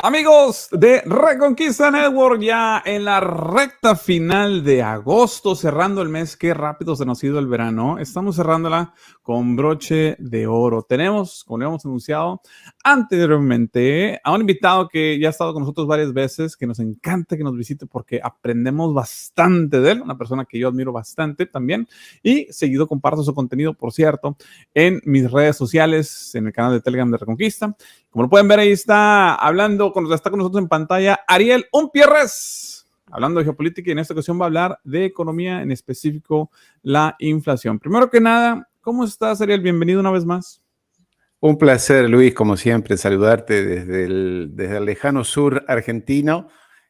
Amigos de Reconquista Network, ya en la recta final de agosto, cerrando el mes, qué rápido se nos ha ido el verano. Estamos cerrándola con broche de oro. Tenemos, como hemos anunciado anteriormente, a un invitado que ya ha estado con nosotros varias veces, que nos encanta que nos visite porque aprendemos bastante de él, una persona que yo admiro bastante también, y seguido comparto su contenido, por cierto, en mis redes sociales, en el canal de Telegram de Reconquista. Como lo pueden ver, ahí está hablando, está con nosotros en pantalla Ariel Umpierres, hablando de geopolítica, y en esta ocasión va a hablar de economía, en específico la inflación. Primero que nada, ¿cómo estás, Ariel? Bienvenido una vez más. Un placer, Luis, como siempre, saludarte desde el lejano sur argentino,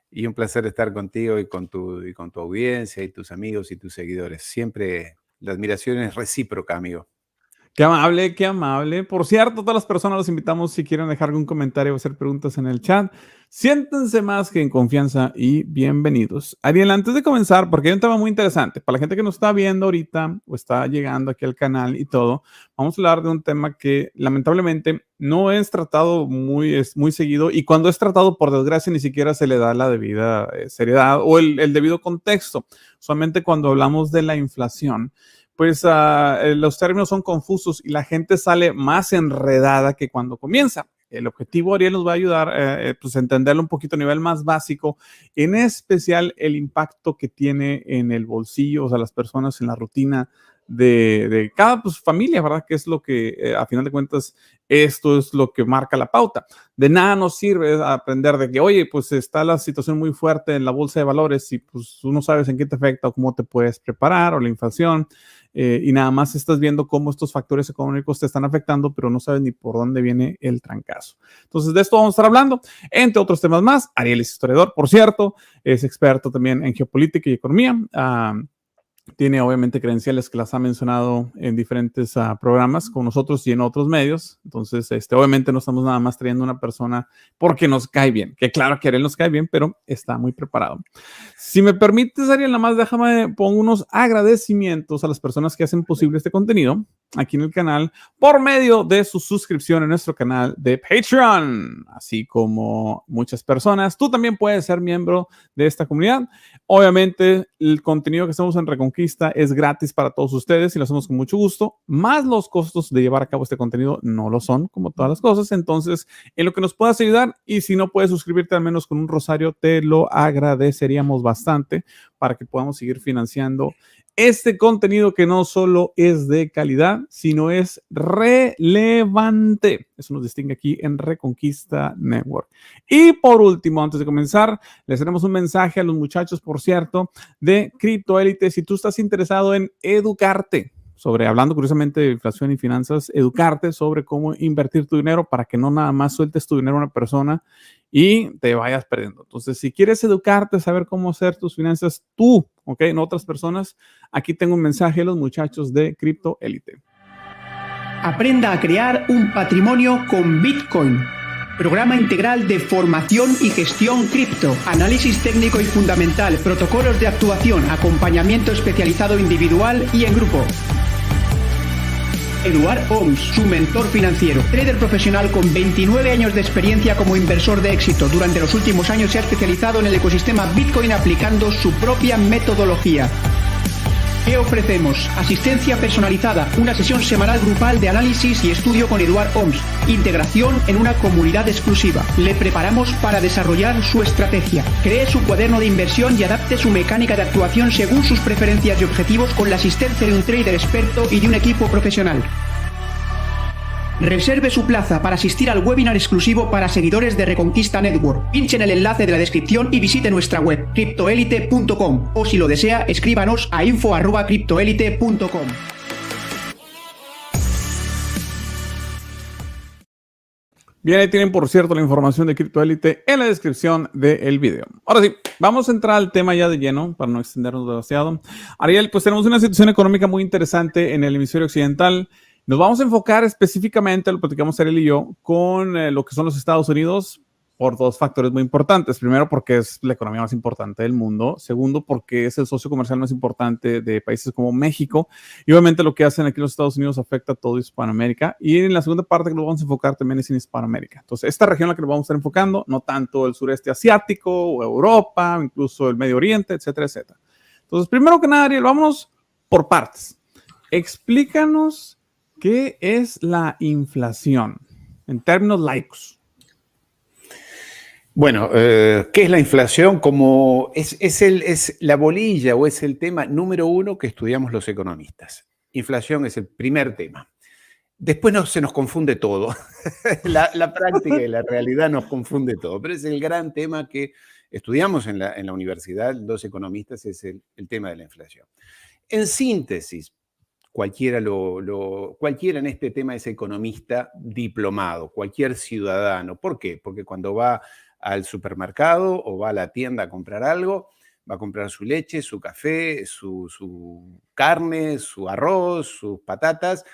y un placer estar contigo y con tu audiencia y tus amigos y tus seguidores. Siempre la admiración es recíproca, amigo. Qué amable, qué amable. Por cierto, todas las personas los invitamos, si quieren dejar algún comentario o hacer preguntas en el chat, siéntense más que en confianza y bienvenidos. Ariel, antes de comenzar, porque hay un tema muy interesante, para la gente que nos está viendo ahorita o está llegando aquí al canal y todo, vamos a hablar de un tema que lamentablemente no es tratado muy seguido, y cuando es tratado, por desgracia, ni siquiera se le da la debida seriedad o el debido contexto. Solamente cuando hablamos de la inflación, pues los términos son confusos y la gente sale más enredada que cuando comienza. El objetivo, Ariel, nos va a ayudar pues a entenderlo un poquito a nivel más básico, en especial el impacto que tiene en el bolsillo, o sea, las personas en la rutina de cada familia, ¿verdad? Que es lo que, a final de cuentas, esto es lo que marca la pauta. De nada nos sirve aprender de que, oye, pues está la situación muy fuerte en la bolsa de valores y pues tú no sabes en qué te afecta o cómo te puedes preparar, o la inflación, y nada más estás viendo cómo estos factores económicos te están afectando, pero no sabes ni por dónde viene el trancazo. Entonces, de esto vamos a estar hablando, entre otros temas más. Ariel es historiador, por cierto, es experto también en geopolítica y economía. Tiene obviamente credenciales que las ha mencionado en diferentes programas con nosotros y en otros medios. Entonces, obviamente no estamos nada más trayendo una persona porque nos cae bien, que claro que a Ariel nos cae bien, pero está muy preparado. Si me permites, Ariel, nada más déjame pongo unos agradecimientos a las personas que hacen posible este contenido aquí en el canal por medio de su suscripción en nuestro canal de Patreon, así como muchas personas. Tú también puedes ser miembro de esta comunidad. Obviamente, el contenido que estamos en Reconquista es gratis para todos ustedes y lo hacemos con mucho gusto, más los costos de llevar a cabo este contenido no lo son, como todas las cosas. Entonces, en lo que nos puedas ayudar, y si no puedes suscribirte al menos con un rosario, te lo agradeceríamos bastante para que podamos seguir financiando este contenido que no solo es de calidad, sino es relevante. Eso nos distingue aquí en Reconquista Network. Y por último, antes de comenzar, les tenemos un mensaje a los muchachos, por cierto, de CryptoElite. Si tú estás interesado en educarte sobre, hablando curiosamente de inflación y finanzas, educarte sobre cómo invertir tu dinero para que no nada más sueltes tu dinero a una persona y te vayas perdiendo. Entonces, si quieres educarte, saber cómo hacer tus finanzas tú, ¿ok? No otras personas, aquí tengo un mensaje de los muchachos de CryptoElite. Aprenda a crear un patrimonio con Bitcoin. Programa integral de formación y gestión cripto, análisis técnico y fundamental, protocolos de actuación, acompañamiento especializado individual y en grupo. Eduard Oms, su mentor financiero, trader profesional con 29 años de experiencia como inversor de éxito. Durante los últimos años se ha especializado en el ecosistema Bitcoin aplicando su propia metodología. ¿Qué ofrecemos? Asistencia personalizada, una sesión semanal grupal de análisis y estudio con Eduard Oms, integración en una comunidad exclusiva. Le preparamos para desarrollar su estrategia. Cree su cuaderno de inversión y adapte su mecánica de actuación según sus preferencias y objetivos con la asistencia de un trader experto y de un equipo profesional. Reserve su plaza para asistir al webinar exclusivo para seguidores de Reconquista Network. Pinche en el enlace de la descripción y visite nuestra web, cryptoelite.com. O si lo desea, escríbanos a info@cryptoelite.com. Bien, ahí tienen, por cierto, la información de CryptoElite en la descripción del video. Ahora sí, vamos a entrar al tema ya de lleno para no extendernos demasiado. Ariel, pues tenemos una situación económica muy interesante en el hemisferio occidental. Nos vamos a enfocar específicamente, lo platicamos Ariel y yo, con lo que son los Estados Unidos, por dos factores muy importantes. Primero, porque es la economía más importante del mundo. Segundo, porque es el socio comercial más importante de países como México. Y obviamente lo que hacen aquí en los Estados Unidos afecta a todo Hispanoamérica. Y en la segunda parte que nos vamos a enfocar también es en Hispanoamérica. Entonces, esta región en la que nos vamos a estar enfocando, no tanto el sureste asiático o Europa, o incluso el Medio Oriente, etcétera, etcétera. Entonces, primero que nada, Ariel, vámonos por partes. Explícanos qué es la inflación en términos laicos. Bueno, ¿qué es la inflación? Como es la bolilla o es el tema número uno que estudiamos los economistas. Inflación es el primer tema. Después se nos confunde todo. La práctica y la realidad nos confunde todo, pero es el gran tema que estudiamos en la universidad, los economistas, es el tema de la inflación. En síntesis, cualquiera en este tema es economista diplomado, cualquier ciudadano. ¿Por qué? Porque cuando va al supermercado o va a la tienda a comprar algo, va a comprar su leche, su café, su carne, su arroz, sus patatas.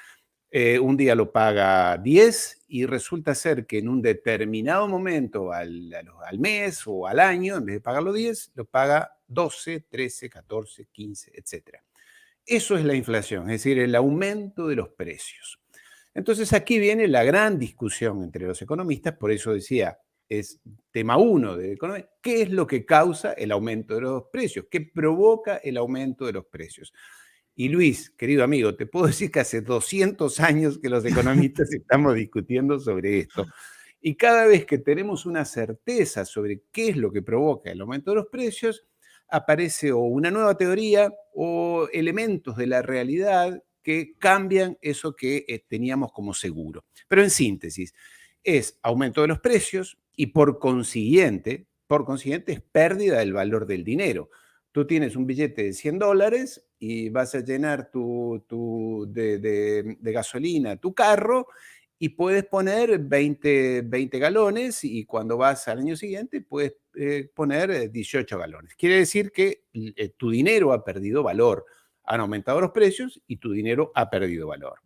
Un día lo paga 10 y resulta ser que en un determinado momento al mes o al año, en vez de pagarlo 10, lo paga 12, 13, 14, 15, etc. Eso es la inflación, es decir, el aumento de los precios. Entonces aquí viene la gran discusión entre los economistas, por eso decía, es tema 1 de economía. ¿Qué es lo que causa el aumento de los precios? ¿Qué provoca el aumento de los precios? Y Luis, querido amigo, te puedo decir que hace 200 años que los economistas estamos discutiendo sobre esto. Y cada vez que tenemos una certeza sobre qué es lo que provoca el aumento de los precios, aparece o una nueva teoría o elementos de la realidad que cambian eso que teníamos como seguro. Pero en síntesis, es aumento de los precios y por consiguiente es pérdida del valor del dinero. Tú tienes un billete de $100 y vas a llenar de gasolina tu carro y puedes poner 20 galones y cuando vas al año siguiente puedes poner 18 galones. Quiere decir que tu dinero ha perdido valor. Han aumentado los precios y tu dinero ha perdido valor.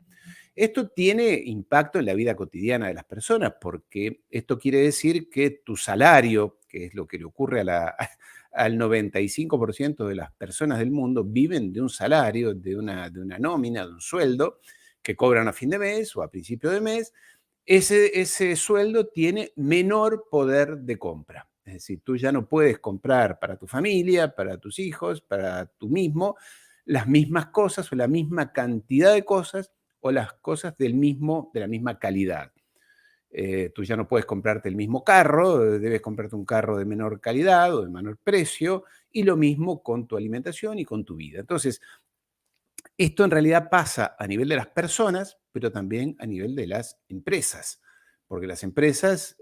Esto tiene impacto en la vida cotidiana de las personas porque esto quiere decir que tu salario, que es lo que le ocurre al 95% de las personas del mundo, viven de un salario, de una nómina, de un sueldo que cobran a fin de mes o a principio de mes. Ese sueldo tiene menor poder de compra. Es decir, tú ya no puedes comprar para tu familia, para tus hijos, para tú mismo, las mismas cosas o la misma cantidad de cosas o las cosas de la misma calidad. Tú ya no puedes comprarte el mismo carro, debes comprarte un carro de menor calidad o de menor precio, y lo mismo con tu alimentación y con tu vida. Entonces, esto en realidad pasa a nivel de las personas, pero también a nivel de las empresas, porque las empresas,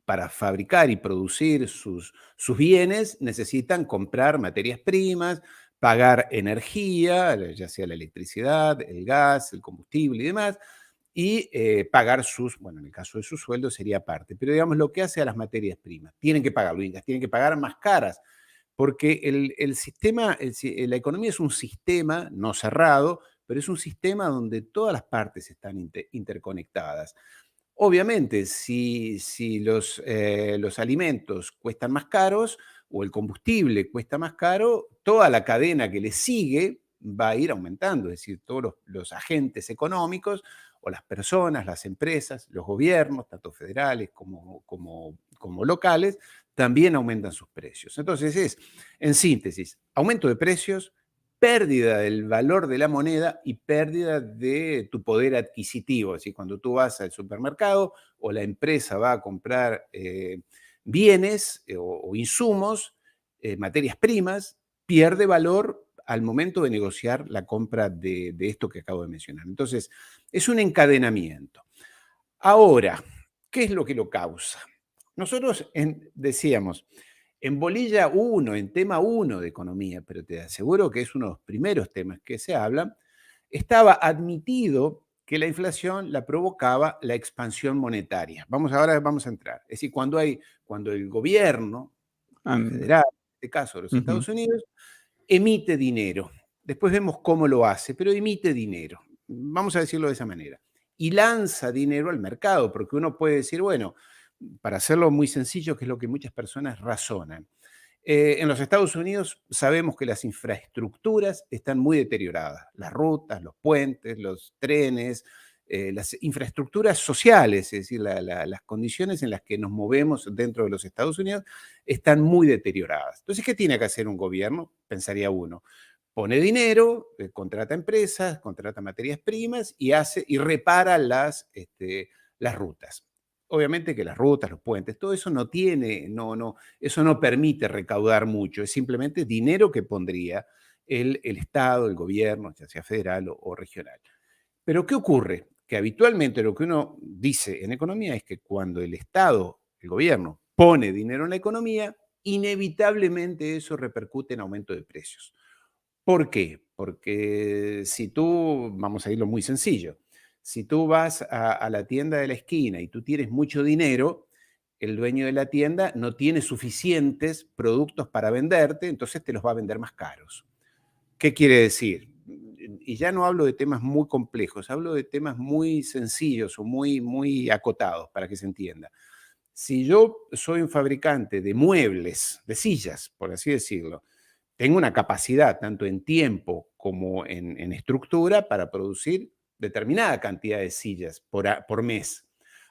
para fabricar y producir sus bienes, necesitan comprar materias primas, pagar energía, ya sea la electricidad, el gas, el combustible y demás, y pagar bueno, en el caso de sus sueldos sería aparte. Pero digamos, lo que hace a las materias primas, tienen que pagar, las tienen que pagar más caras, porque el sistema, la economía es un sistema no cerrado, pero es un sistema donde todas las partes están interconectadas. Obviamente, si los alimentos cuestan más caros o el combustible cuesta más caro, toda la cadena que le sigue va a ir aumentando, es decir, todos los agentes económicos o las personas, las empresas, los gobiernos, tanto federales como locales, también aumentan sus precios. Entonces en síntesis, aumento de precios, pérdida del valor de la moneda y pérdida de tu poder adquisitivo. Es decir, cuando tú vas al supermercado o la empresa va a comprar bienes o insumos, materias primas, pierde valor al momento de negociar la compra de esto que acabo de mencionar. Entonces, es un encadenamiento. Ahora, ¿qué es lo que lo causa? Nosotros decíamos, en bolilla 1, en tema 1 de economía, pero te aseguro que es uno de los primeros temas que se hablan, estaba admitido que la inflación la provocaba la expansión monetaria. Ahora vamos a entrar. Es decir, cuando el gobierno federal, en este caso de los Estados Unidos, emite dinero. Después vemos cómo lo hace, pero emite dinero. Vamos a decirlo de esa manera. Y lanza dinero al mercado, porque uno puede decir, bueno, para hacerlo muy sencillo, que es lo que muchas personas razonan. En los Estados Unidos sabemos que las infraestructuras están muy deterioradas, las rutas, los puentes, los trenes, las infraestructuras sociales, es decir, las condiciones en las que nos movemos dentro de los Estados Unidos están muy deterioradas. Entonces, ¿qué tiene que hacer un gobierno? Pensaría uno. Pone dinero, contrata empresas, contrata materias primas y repara las rutas. Obviamente que las rutas, los puentes, todo eso eso no permite recaudar mucho, es simplemente dinero que pondría el Estado, el gobierno, ya sea federal o regional. Pero ¿qué ocurre? Que habitualmente lo que uno dice en economía es que cuando el Estado, el gobierno, pone dinero en la economía, inevitablemente eso repercute en aumento de precios. ¿Por qué? Porque si tú, vamos a irlo muy sencillo, si tú vas a la tienda de la esquina y tú tienes mucho dinero, el dueño de la tienda no tiene suficientes productos para venderte, entonces te los va a vender más caros. ¿Qué quiere decir? Y ya no hablo de temas muy complejos, hablo de temas muy sencillos o muy acotados para que se entienda. Si yo soy un fabricante de muebles, de sillas, por así decirlo, tengo una capacidad tanto en tiempo como en estructura para producir determinada cantidad de sillas por mes.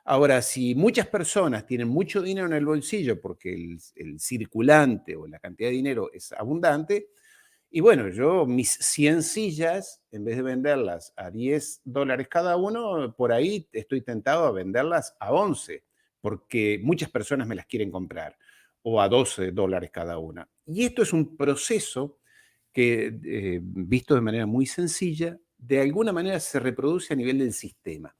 Ahora, si muchas personas tienen mucho dinero en el bolsillo porque el circulante o la cantidad de dinero es abundante, y bueno, yo mis 100 sillas, en vez de venderlas a $10 cada uno, por ahí estoy tentado a venderlas a 11, porque muchas personas me las quieren comprar, o a $12 cada una. Y esto es un proceso que, visto de manera muy sencilla, de alguna manera se reproduce a nivel del sistema.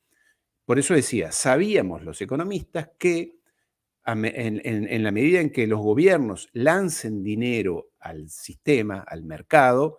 Por eso decía, sabíamos los economistas que en la medida en que los gobiernos lancen dinero al sistema, al mercado,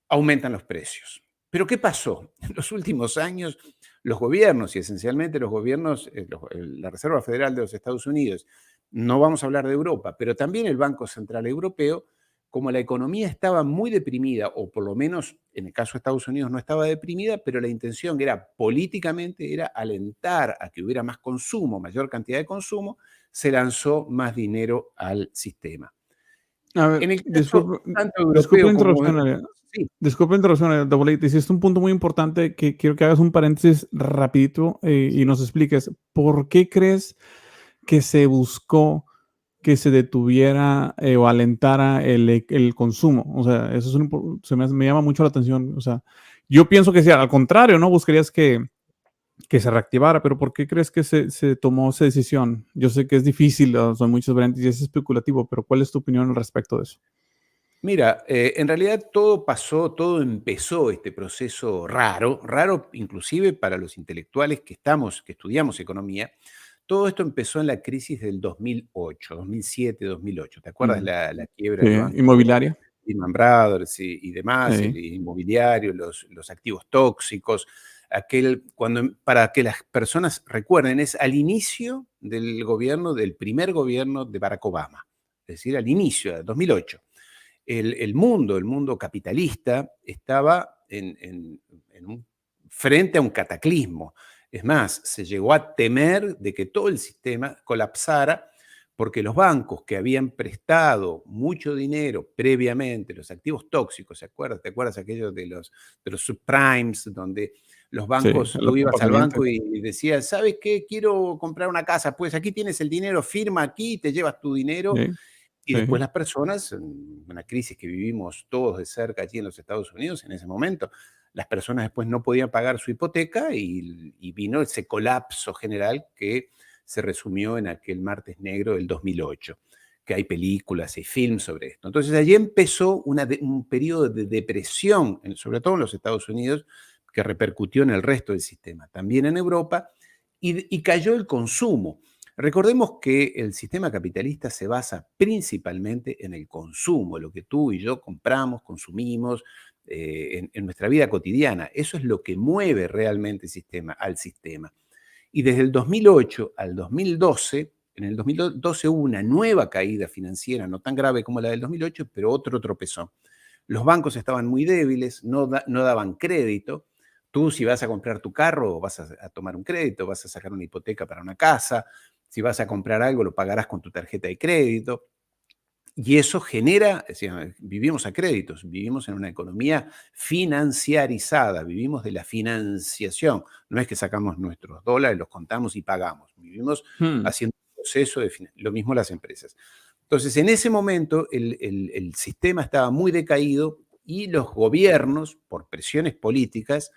aumentan los precios. Pero ¿qué pasó? En los últimos años, los gobiernos, y esencialmente los gobiernos, la Reserva Federal de los Estados Unidos, no vamos a hablar de Europa, pero también el Banco Central Europeo, como la economía estaba muy deprimida, o por lo menos en el caso de Estados Unidos no estaba deprimida, pero la intención políticamente era alentar a que hubiera más consumo, mayor cantidad de consumo, se lanzó más dinero al sistema. A ver, En el caso tanto disculpe la europeo como... interrupción, Sí. disculpe la interrupción, Doble. Hiciste un punto muy importante que quiero que hagas un paréntesis rapidito y nos expliques. ¿Por qué crees que se buscó que se detuviera o alentara el consumo? O sea, eso es me llama mucho la atención. O sea, yo pienso que sí, al contrario, ¿no? Buscarías que se reactivara, pero ¿por qué crees que se tomó esa decisión? Yo sé que es difícil, son muchas variantes y es especulativo, pero ¿cuál es tu opinión al respecto de eso? Mira, en realidad todo empezó este proceso raro inclusive para los intelectuales que estudiamos economía. Todo esto empezó en la crisis del 2008, 2007, 2008. ¿Te acuerdas la quiebra del banco Inmobiliaria. Lehman Brothers y demás, el Sí. inmobiliario, los activos tóxicos? Para que las personas recuerden, es al inicio del primer gobierno de Barack Obama, es decir, al inicio, de 2008. El mundo capitalista estaba frente a un cataclismo. Es más, se llegó a temer de que todo el sistema colapsara porque los bancos que habían prestado mucho dinero previamente, los activos tóxicos, ¿te acuerdas aquellos de los subprimes, donde los bancos, Sí, tú ibas al banco apartamentos. y decías, ¿sabes qué? Quiero comprar una casa, pues aquí tienes el dinero, firma aquí, te llevas tu dinero. Sí, Y sí. después las personas, en una crisis que vivimos todos de cerca allí en los Estados Unidos en ese momento, las personas después no podían pagar su hipoteca y vino ese colapso general que se resumió en aquel martes negro del 2008, que hay películas y films sobre esto. Entonces allí empezó un periodo de depresión, sobre todo en los Estados Unidos, que repercutió en el resto del sistema, también en Europa, y cayó el consumo. Recordemos que el sistema capitalista se basa principalmente en el consumo, lo que tú y yo compramos, consumimos en nuestra vida cotidiana. Eso es lo que mueve realmente al sistema. Y desde el 2008 al 2012, en el 2012 hubo una nueva caída financiera, no tan grave como la del 2008, pero otro tropezón. Los bancos estaban muy débiles, no daban crédito. Tú, si vas a comprar tu carro, vas a tomar un crédito, vas a sacar una hipoteca para una casa, Si vas a comprar algo, lo pagarás con tu tarjeta de crédito. Y eso genera, es decir, vivimos a créditos, vivimos en una economía financiarizada, vivimos de la financiación. No es que sacamos nuestros dólares, los contamos y pagamos. Vivimos haciendo un proceso de lo mismo las empresas. Entonces, en ese momento, el sistema estaba muy decaído y los gobiernos, por presiones políticas,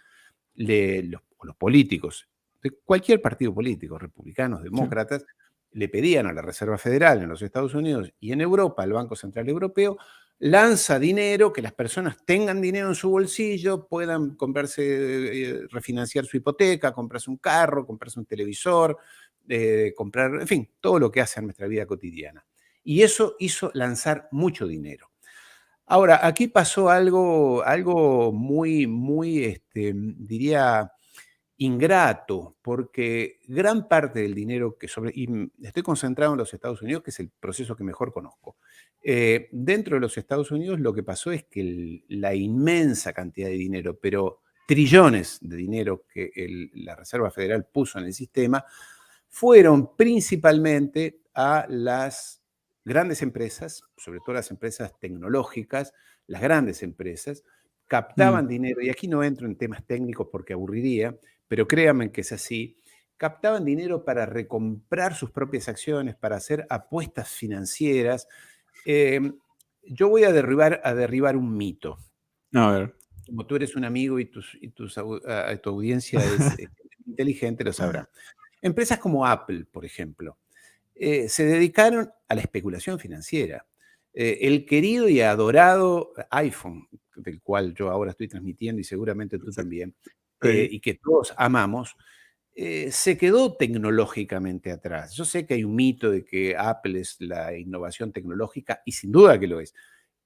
los políticos de cualquier partido político, republicanos, demócratas, le pedían a la Reserva Federal en los Estados Unidos y en Europa, al Banco Central Europeo, lanza dinero, que las personas tengan dinero en su bolsillo, puedan comprarse, refinanciar su hipoteca, comprarse un carro, comprarse un televisor, comprar, en fin, todo lo que hace en nuestra vida cotidiana. Y eso hizo lanzar mucho dinero. Ahora, aquí pasó algo muy, diría, ingrato, porque gran parte del dinero y estoy concentrado en los Estados Unidos, que es el proceso que mejor conozco. Dentro de los Estados Unidos lo que pasó es que la inmensa cantidad de dinero, pero trillones de dinero que la Reserva Federal puso en el sistema, fueron principalmente a las grandes empresas, sobre todo las empresas tecnológicas, las grandes empresas, captaban dinero, y aquí no entro en temas técnicos porque aburriría, pero créanme que es así, captaban dinero para recomprar sus propias acciones, para hacer apuestas financieras. Yo voy a derribar un mito. A ver. Como tú eres un amigo y tu audiencia es inteligente, lo sabrá. Empresas como Apple, por ejemplo, se dedicaron a la especulación financiera. El querido y adorado iPhone, del cual yo ahora estoy transmitiendo y seguramente tú también, y que todos amamos, se quedó tecnológicamente atrás. Yo sé que hay un mito de que Apple es la innovación tecnológica, y sin duda que lo es,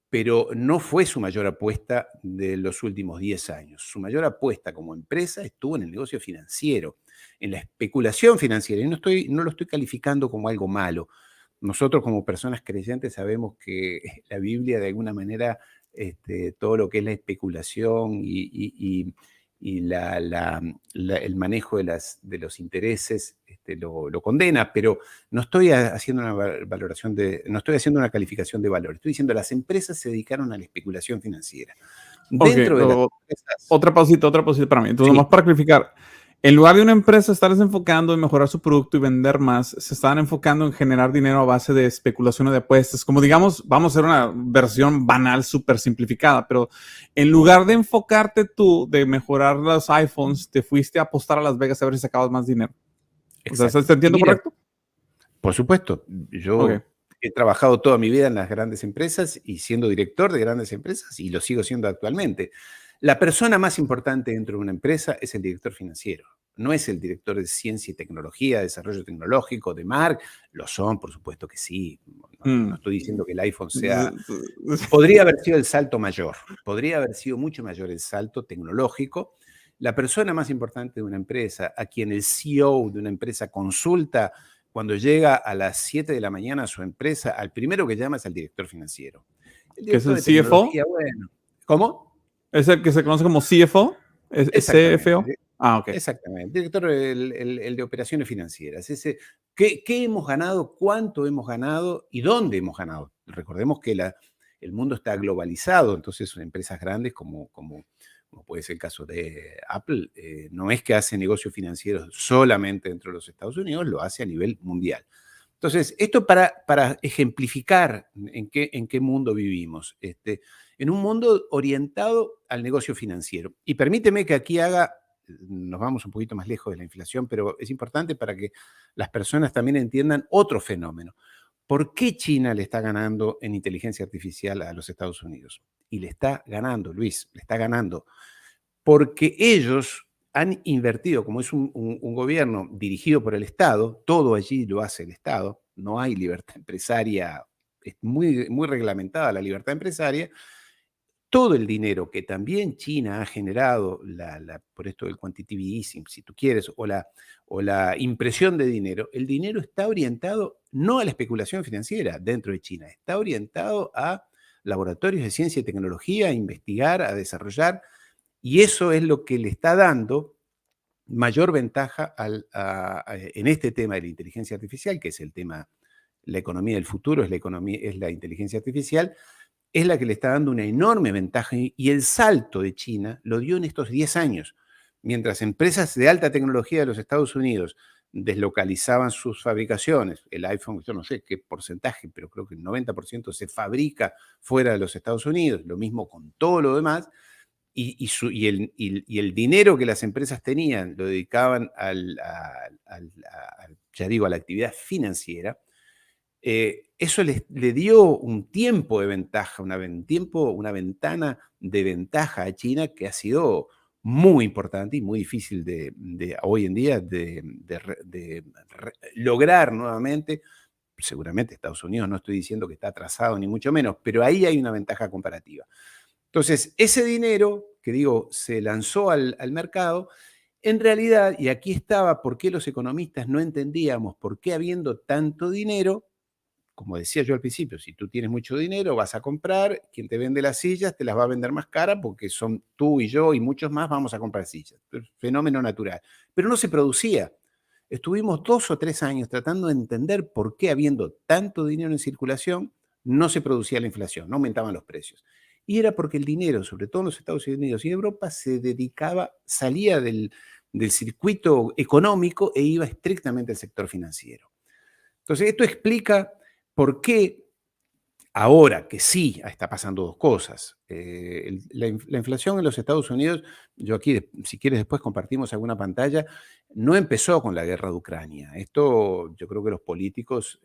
pero no fue su mayor apuesta de los últimos 10 años. Su mayor apuesta como empresa estuvo en el negocio financiero, en la especulación financiera. Y no lo estoy calificando como algo malo. Nosotros como personas creyentes sabemos que la Biblia de alguna manera todo lo que es la especulación y el manejo de los intereses lo condena, pero no estoy haciendo una valoración no estoy haciendo una calificación de valor. Estoy diciendo las empresas se dedicaron a la especulación financiera. Dentro de las empresas, otra pausita para mí. Entonces, nomás para clarificar. En lugar de una empresa estarse enfocando en mejorar su producto y vender más, se estaban enfocando en generar dinero a base de especulación o de apuestas. Como digamos, vamos a hacer una versión banal, súper simplificada, pero en lugar de enfocarte tú de mejorar los iPhones, te fuiste a apostar a Las Vegas a ver si sacabas más dinero. O sea, ¿te entiendo correcto? Por supuesto. Yo he trabajado toda mi vida en las grandes empresas y siendo director de grandes empresas, y lo sigo siendo actualmente. La persona más importante dentro de una empresa es el director financiero. No es el director de ciencia y tecnología, desarrollo tecnológico, de marketing. Lo son, por supuesto que sí. No estoy diciendo que el iPhone sea... Podría haber sido el salto mayor. Podría haber sido mucho mayor el salto tecnológico. La persona más importante de una empresa, a quien el CEO de una empresa consulta cuando llega a las 7 de la mañana a su empresa, al primero que llama es al director financiero. ¿Qué es el CFO? Bueno. ¿Cómo? ¿Es el que se conoce como CFO? ¿CFO? Ah, ok. Exactamente. Director, el de operaciones financieras. ¿Qué hemos ganado? ¿Cuánto hemos ganado? ¿Y dónde hemos ganado? Recordemos que el mundo está globalizado, entonces empresas grandes como puede ser el caso de Apple, no es que hace negocios financieros solamente dentro de los Estados Unidos, lo hace a nivel mundial. Entonces, esto para ejemplificar en qué mundo vivimos. En un mundo orientado al negocio financiero. Y permíteme que aquí nos vamos un poquito más lejos de la inflación, pero es importante para que las personas también entiendan otro fenómeno. ¿Por qué China le está ganando en inteligencia artificial a los Estados Unidos? Y le está ganando, Luis, le está ganando. Porque ellos han invertido, como es un gobierno dirigido por el Estado, todo allí lo hace el Estado, no hay libertad empresaria, es muy, muy reglamentada la libertad empresaria. Todo el dinero que también China ha generado, por esto del quantitative easing, si tú quieres, o la impresión de dinero, el dinero está orientado no a la especulación financiera dentro de China, está orientado a laboratorios de ciencia y tecnología, a investigar, a desarrollar, y eso es lo que le está dando mayor ventaja en este tema de la inteligencia artificial, que es el tema, la economía del futuro, es la inteligencia artificial, es la que le está dando una enorme ventaja y el salto de China lo dio en estos 10 años. Mientras empresas de alta tecnología de los Estados Unidos deslocalizaban sus fabricaciones, el iPhone, yo no sé qué porcentaje, pero creo que el 90% se fabrica fuera de los Estados Unidos, lo mismo con todo lo demás, y el dinero que las empresas tenían lo dedicaban ya digo, a la actividad financiera. Eso le dio un tiempo de ventaja, una ventana de ventaja a China que ha sido muy importante y muy difícil hoy en día de lograr nuevamente. Seguramente Estados Unidos, no estoy diciendo que está atrasado ni mucho menos, pero ahí hay una ventaja comparativa. Entonces, ese dinero, que digo, se lanzó al mercado, en realidad, y aquí estaba por qué los economistas no entendíamos por qué habiendo tanto dinero, como decía yo al principio, si tú tienes mucho dinero, vas a comprar, quien te vende las sillas te las va a vender más cara porque son tú y yo y muchos más vamos a comprar sillas. Fenómeno natural. Pero no se producía. Estuvimos 2 o 3 años tratando de entender por qué habiendo tanto dinero en circulación no se producía la inflación, no aumentaban los precios. Y era porque el dinero, sobre todo en los Estados Unidos y Europa, salía del circuito económico e iba estrictamente al sector financiero. Entonces, esto explica por qué ahora que sí está pasando dos cosas. La inflación en los Estados Unidos, yo aquí, si quieres después compartimos alguna pantalla, no empezó con la guerra de Ucrania. Esto yo creo que los políticos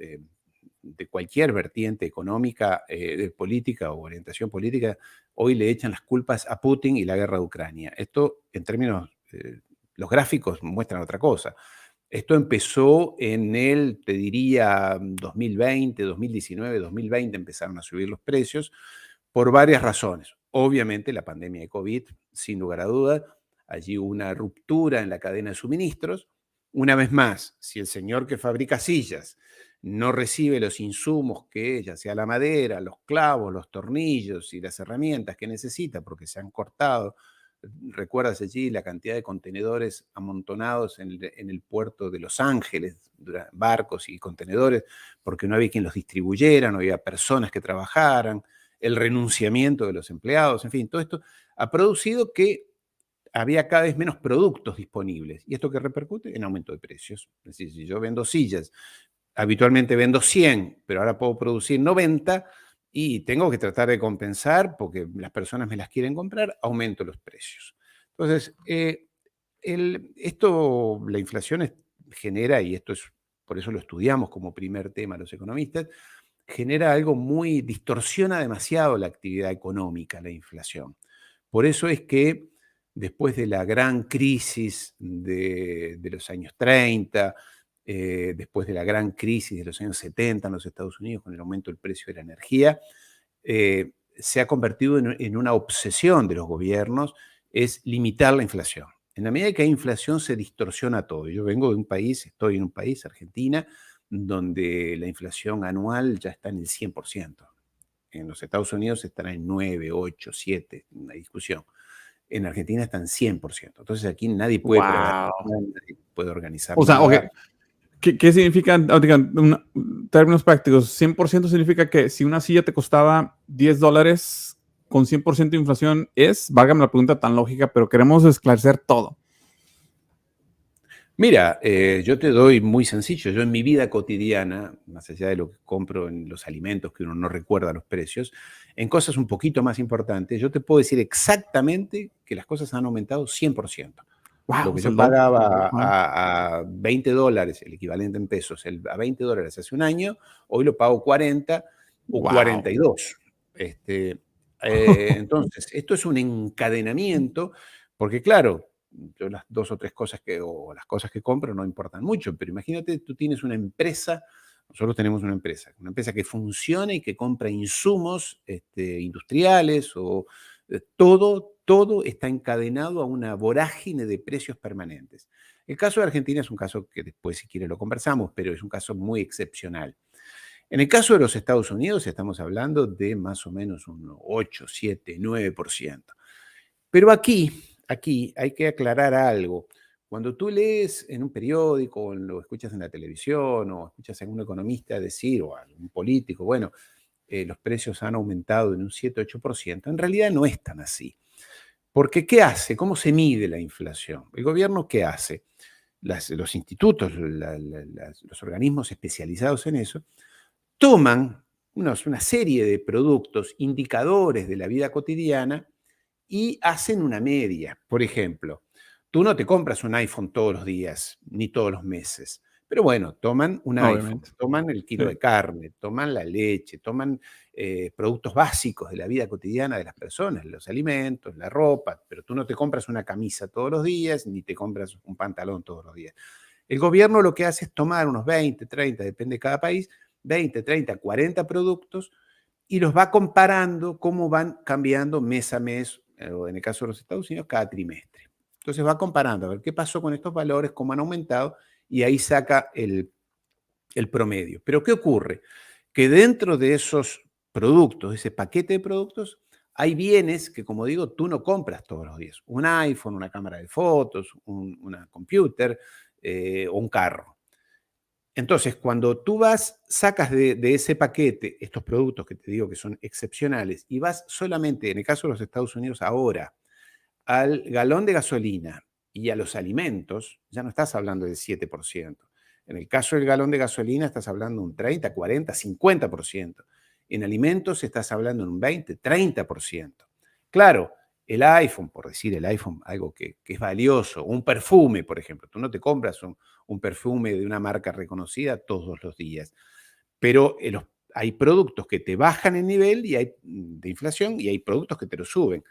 de cualquier vertiente económica, de política o orientación política, hoy le echan las culpas a Putin y la guerra de Ucrania. Esto, en términos, los gráficos muestran otra cosa. Esto empezó te diría, 2020, 2019, 2020 empezaron a subir los precios por varias razones. Obviamente la pandemia de COVID, sin lugar a dudas, allí hubo una ruptura en la cadena de suministros. Una vez más, si el señor que fabrica sillas no recibe los insumos que, ya sea la madera, los clavos, los tornillos y las herramientas que necesita porque se han cortado, recuerdas allí la cantidad de contenedores amontonados en el puerto de Los Ángeles, barcos y contenedores, porque no había quien los distribuyera, no había personas que trabajaran, el renunciamiento de los empleados, en fin, todo esto ha producido que había cada vez menos productos disponibles. ¿Y esto qué repercute? En aumento de precios. Es decir, si yo vendo sillas, habitualmente vendo 100, pero ahora puedo producir 90, y tengo que tratar de compensar porque las personas me las quieren comprar, aumento los precios. Entonces, la inflación genera, y por eso lo estudiamos como primer tema los economistas, genera algo distorsiona demasiado la actividad económica, la inflación. Por eso es que después de la gran crisis de los años 30, después de la gran crisis de los años 70 en los Estados Unidos con el aumento del precio de la energía, se ha convertido en una obsesión de los gobiernos, es limitar la inflación. En la medida que hay inflación se distorsiona todo. Yo estoy en un país, Argentina, donde la inflación anual ya está en el 100%. En los Estados Unidos estará en 9, 8, 7, una discusión. En Argentina está en 100%. Entonces aquí nadie puede nadie puede organizar O sea, nada. okay. ¿Qué significa, términos prácticos? 100% significa que si una silla te costaba $10 con 100% de inflación válgame la pregunta tan lógica, pero queremos esclarecer todo. Mira, yo te doy muy sencillo. Yo en mi vida cotidiana, más allá de lo que compro en los alimentos que uno no recuerda los precios, en cosas un poquito más importantes, yo te puedo decir exactamente que las cosas han aumentado 100%. Wow, lo que yo pagaba a $20, el equivalente en pesos, a $20 hace un año, hoy lo pago 40 o 42. Entonces, esto es un encadenamiento, porque claro, yo las 2 o 3 cosas las cosas que compro no importan mucho, pero imagínate, tú tienes una empresa, nosotros tenemos una empresa que funciona y que compra insumos industriales o todo está encadenado a una vorágine de precios permanentes. El caso de Argentina es un caso que después, si quiere, lo conversamos, pero es un caso muy excepcional. En el caso de los Estados Unidos estamos hablando de más o menos un 8, 7, 9%. Pero aquí hay que aclarar algo. Cuando tú lees en un periódico, o lo escuchas en la televisión, o escuchas a algún economista decir, o a algún político, bueno, los precios han aumentado en un 7-8%, en realidad no es tan así. Porque ¿qué hace? ¿Cómo se mide la inflación? ¿El gobierno qué hace? Los institutos, los organismos especializados en eso, toman una serie de productos, indicadores de la vida cotidiana y hacen una media. Por ejemplo, tú no te compras un iPhone todos los días, ni todos los meses. Pero bueno, toman un iPhone, Obviamente. toman el kilo Sí. de carne, toman la leche, toman productos básicos de la vida cotidiana de las personas, los alimentos, la ropa, pero tú no te compras una camisa todos los días, ni te compras un pantalón todos los días. El gobierno lo que hace es tomar unos 20, 30, depende de cada país, 20, 30, 40 productos y los va comparando cómo van cambiando mes a mes, o en el caso de los Estados Unidos, cada trimestre. Entonces va comparando a ver qué pasó con estos valores, cómo han aumentado, y ahí saca el promedio. Pero ¿qué ocurre? Que dentro de esos productos, de ese paquete de productos, hay bienes que, como digo, tú no compras todos los días. Un iPhone, una cámara de fotos, una computer o un carro. Entonces, cuando tú sacas de ese paquete estos productos que te digo que son excepcionales y vas solamente, en el caso de los Estados Unidos ahora, al galón de gasolina y a los alimentos, ya no estás hablando del 7%. En el caso del galón de gasolina estás hablando de un 30, 40, 50%. En alimentos estás hablando de un 20, 30%. Claro, el iPhone, por decir el iPhone, algo que es valioso, un perfume, por ejemplo. Tú no te compras un perfume de una marca reconocida todos los días, pero hay productos que te bajan el nivel de inflación y hay productos que te lo suben.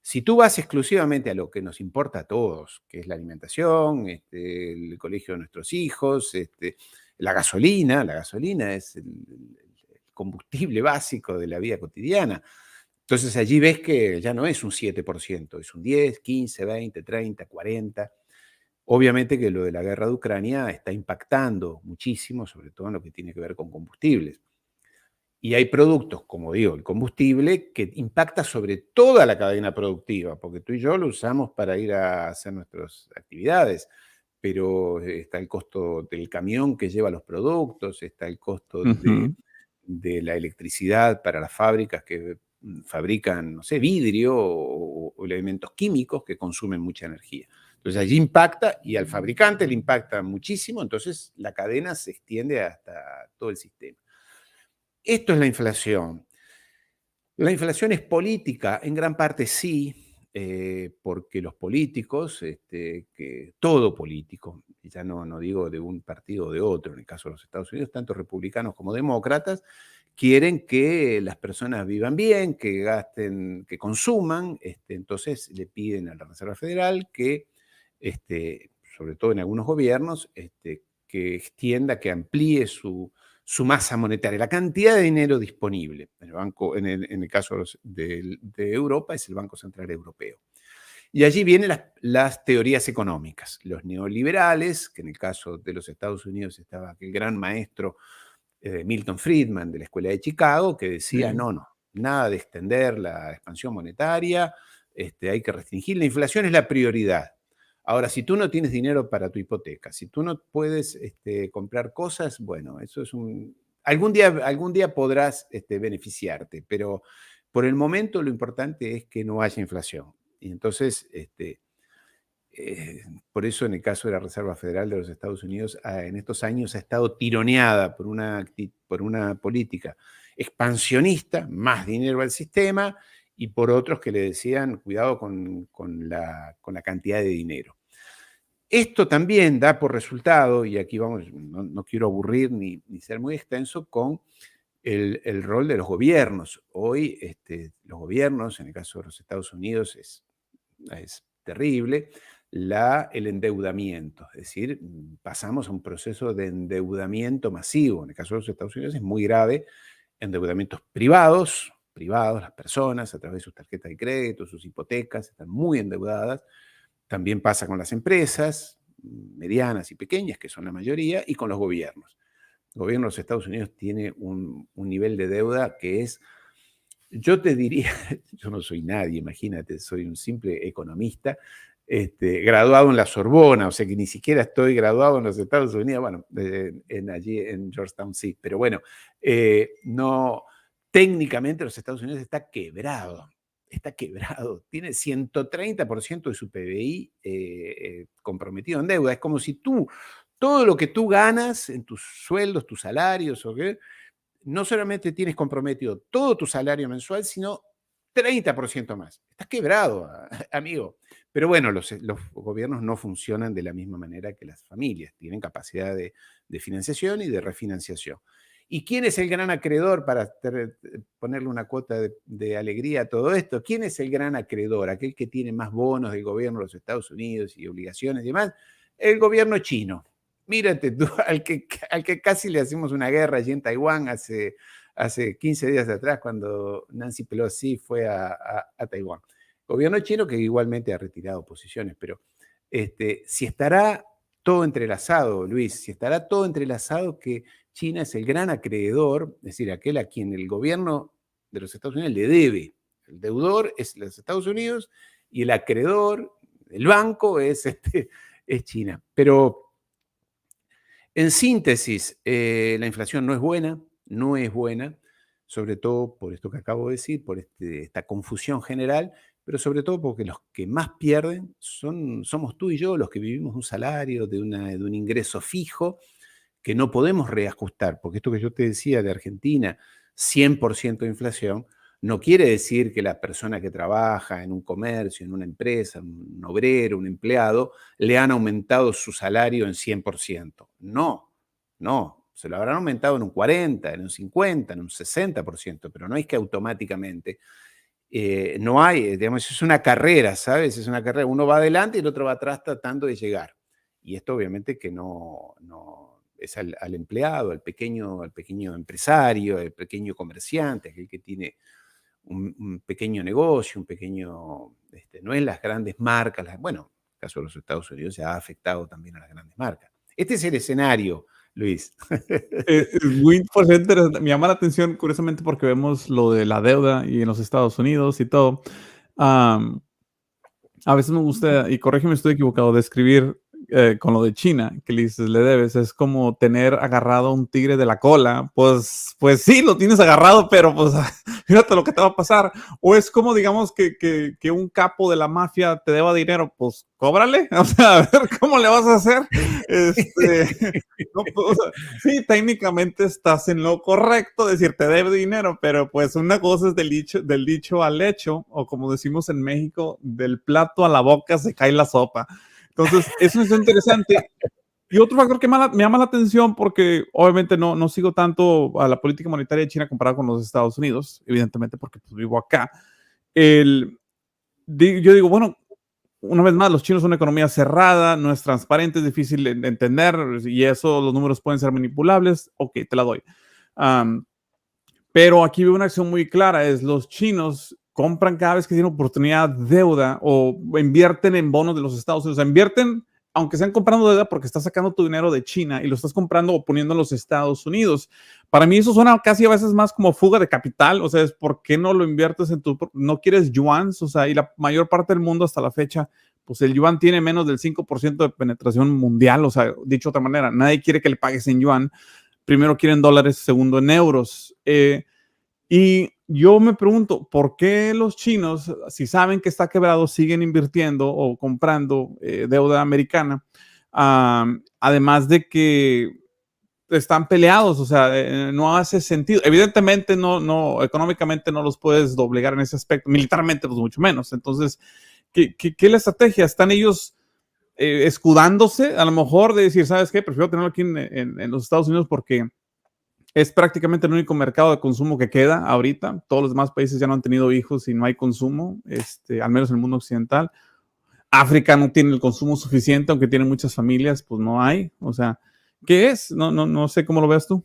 Si tú vas exclusivamente a lo que nos importa a todos, que es la alimentación, el colegio de nuestros hijos, la gasolina es el combustible básico de la vida cotidiana. Entonces allí ves que ya no es un 7%, es un 10, 15, 20, 30, 40. Obviamente que lo de la guerra de Ucrania está impactando muchísimo, sobre todo en lo que tiene que ver con combustibles. Y hay productos, como digo, el combustible, que impacta sobre toda la cadena productiva, porque tú y yo lo usamos para ir a hacer nuestras actividades, pero está el costo del camión que lleva los productos, está el costo de la electricidad para las fábricas que fabrican, no sé, vidrio o elementos químicos que consumen mucha energía. Entonces allí impacta y al fabricante le impacta muchísimo, entonces la cadena se extiende hasta todo el sistema. Esto es la inflación. La inflación es política, en gran parte sí, porque los políticos, que todo político, y ya no digo de un partido o de otro, en el caso de los Estados Unidos, tanto republicanos como demócratas, quieren que las personas vivan bien, que gasten, que consuman, entonces le piden a la Reserva Federal que, sobre todo en algunos gobiernos, que extienda, que amplíe su masa monetaria, la cantidad de dinero disponible. En el caso de Europa es el Banco Central Europeo. Y allí vienen las teorías económicas. Los neoliberales, que en el caso de los Estados Unidos estaba aquel gran maestro Milton Friedman de la Escuela de Chicago, que decía, no, nada de extender la expansión monetaria, hay que restringir, la inflación es la prioridad. Ahora, si tú no tienes dinero para tu hipoteca, si tú no puedes comprar cosas, bueno, eso es algún día podrás beneficiarte, pero por el momento lo importante es que no haya inflación. Y entonces, por eso en el caso de la Reserva Federal de los Estados Unidos, en estos años ha estado tironeada por una política expansionista, más dinero al sistema, y por otros que le decían, cuidado con la cantidad de dinero. Esto también da por resultado, y aquí vamos, no quiero aburrir ni ser muy extenso, con el rol de los gobiernos. Hoy los gobiernos, en el caso de los Estados Unidos, es terrible, el endeudamiento. Es decir, pasamos a un proceso de endeudamiento masivo. En el caso de los Estados Unidos es muy grave. Endeudamientos privados, las personas a través de sus tarjetas de crédito, sus hipotecas, están muy endeudadas. También pasa con las empresas, medianas y pequeñas, que son la mayoría, y con los gobiernos. El gobierno de los Estados Unidos tiene un nivel de deuda que es, yo te diría, yo no soy nadie, imagínate, soy un simple economista, graduado en la Sorbona, o sea que ni siquiera estoy graduado en los Estados Unidos, bueno, allí en Georgetown sí, pero bueno, no, técnicamente los Estados Unidos está quebrado, tiene 130% de su PBI comprometido en deuda, es como si todo lo que tú ganas en tus sueldos, tus salarios, no solamente tienes comprometido todo tu salario mensual, sino 30% más. Estás quebrado, amigo. Pero bueno, los gobiernos no funcionan de la misma manera que las familias. Tienen capacidad de financiación y de refinanciación. ¿Y quién es el gran acreedor para ponerle una cuota de alegría a todo esto? ¿Quién es el gran acreedor? Aquel que tiene más bonos del gobierno de los Estados Unidos y obligaciones y demás. El gobierno chino. Mírate tú, al que casi le hacemos una guerra allí en Taiwán hace 15 días atrás, cuando Nancy Pelosi fue a Taiwán. Gobierno chino que igualmente ha retirado posiciones, pero si estará todo entrelazado, Luis, si estará todo entrelazado que China es el gran acreedor, es decir, aquel a quien el gobierno de los Estados Unidos le debe. El deudor es los Estados Unidos y el acreedor, el banco, es China. Pero en síntesis, la inflación no es buena, sobre todo por esto que acabo de decir, por esta confusión general, pero sobre todo porque los que más pierden somos tú y yo, los que vivimos un salario, de un ingreso fijo, que no podemos reajustar, porque esto que yo te decía de Argentina, 100% de inflación, no quiere decir que la persona que trabaja en un comercio, en una empresa, un obrero, un empleado, le han aumentado su salario en 100%. No, se lo habrán aumentado en un 40%, en un 50%, en un 60%, pero no es que automáticamente. No hay, digamos, es una carrera, ¿sabes? Es una carrera. Uno va adelante y el otro va atrás tratando de llegar. Y esto obviamente que no es al empleado, al pequeño empresario, al pequeño comerciante, aquel que tiene un pequeño negocio, no en las grandes marcas, bueno, en el caso de los Estados Unidos se ha afectado también a las grandes marcas. Este es el escenario, Luis. Es muy interesante. Me llama la atención, curiosamente, porque vemos lo de la deuda y en los Estados Unidos y todo. A veces me gusta, y corrígeme si estoy equivocado, describir con lo de China, que le dices, le debes, es como tener agarrado a un tigre de la cola. Pues sí, lo tienes agarrado, pero pues fíjate lo que te va a pasar. O es como, digamos, que un capo de la mafia te deba dinero, pues cóbrale. O sea, a ver cómo le vas a hacer. No, pues, sí, técnicamente estás en lo correcto, decir te debe dinero, pero pues una cosa es del dicho al hecho, o como decimos en México, del plato a la boca se cae la sopa. Entonces, eso es interesante. Y otro factor que me llama la atención, porque obviamente no sigo tanto a la política monetaria de China comparado con los Estados Unidos, evidentemente porque pues, vivo acá. Yo digo, bueno, una vez más, los chinos son una economía cerrada, no es transparente, es difícil de entender, y eso, los números pueden ser manipulables. Ok, te la doy. Pero aquí veo una acción muy clara, es los chinos compran cada vez que tienen oportunidad deuda o invierten en bonos de los Estados Unidos. O sea, invierten, aunque estén comprando deuda, porque estás sacando tu dinero de China y lo estás comprando o poniendo en los Estados Unidos. Para mí eso suena casi a veces más como fuga de capital. O sea, es ¿por qué no lo inviertes no quieres yuans? O sea, y la mayor parte del mundo hasta la fecha, pues el yuan tiene menos del 5% de penetración mundial. O sea, dicho de otra manera, nadie quiere que le pagues en yuan. Primero quieren dólares, segundo en euros. Y yo me pregunto, ¿por qué los chinos, si saben que está quebrado, siguen invirtiendo o comprando deuda americana? Además de que están peleados, o sea, no hace sentido. Evidentemente, económicamente no los puedes doblegar en ese aspecto, militarmente, pues mucho menos. Entonces, ¿qué es la estrategia? ¿Están ellos escudándose a lo mejor de decir, ¿sabes qué? Prefiero tenerlo aquí en los Estados Unidos porque es prácticamente el único mercado de consumo que queda ahorita. Todos los demás países ya no han tenido hijos y no hay consumo, al menos en el mundo occidental. África no tiene el consumo suficiente, aunque tiene muchas familias, pues no hay. O sea, ¿qué es? No sé cómo lo ves tú.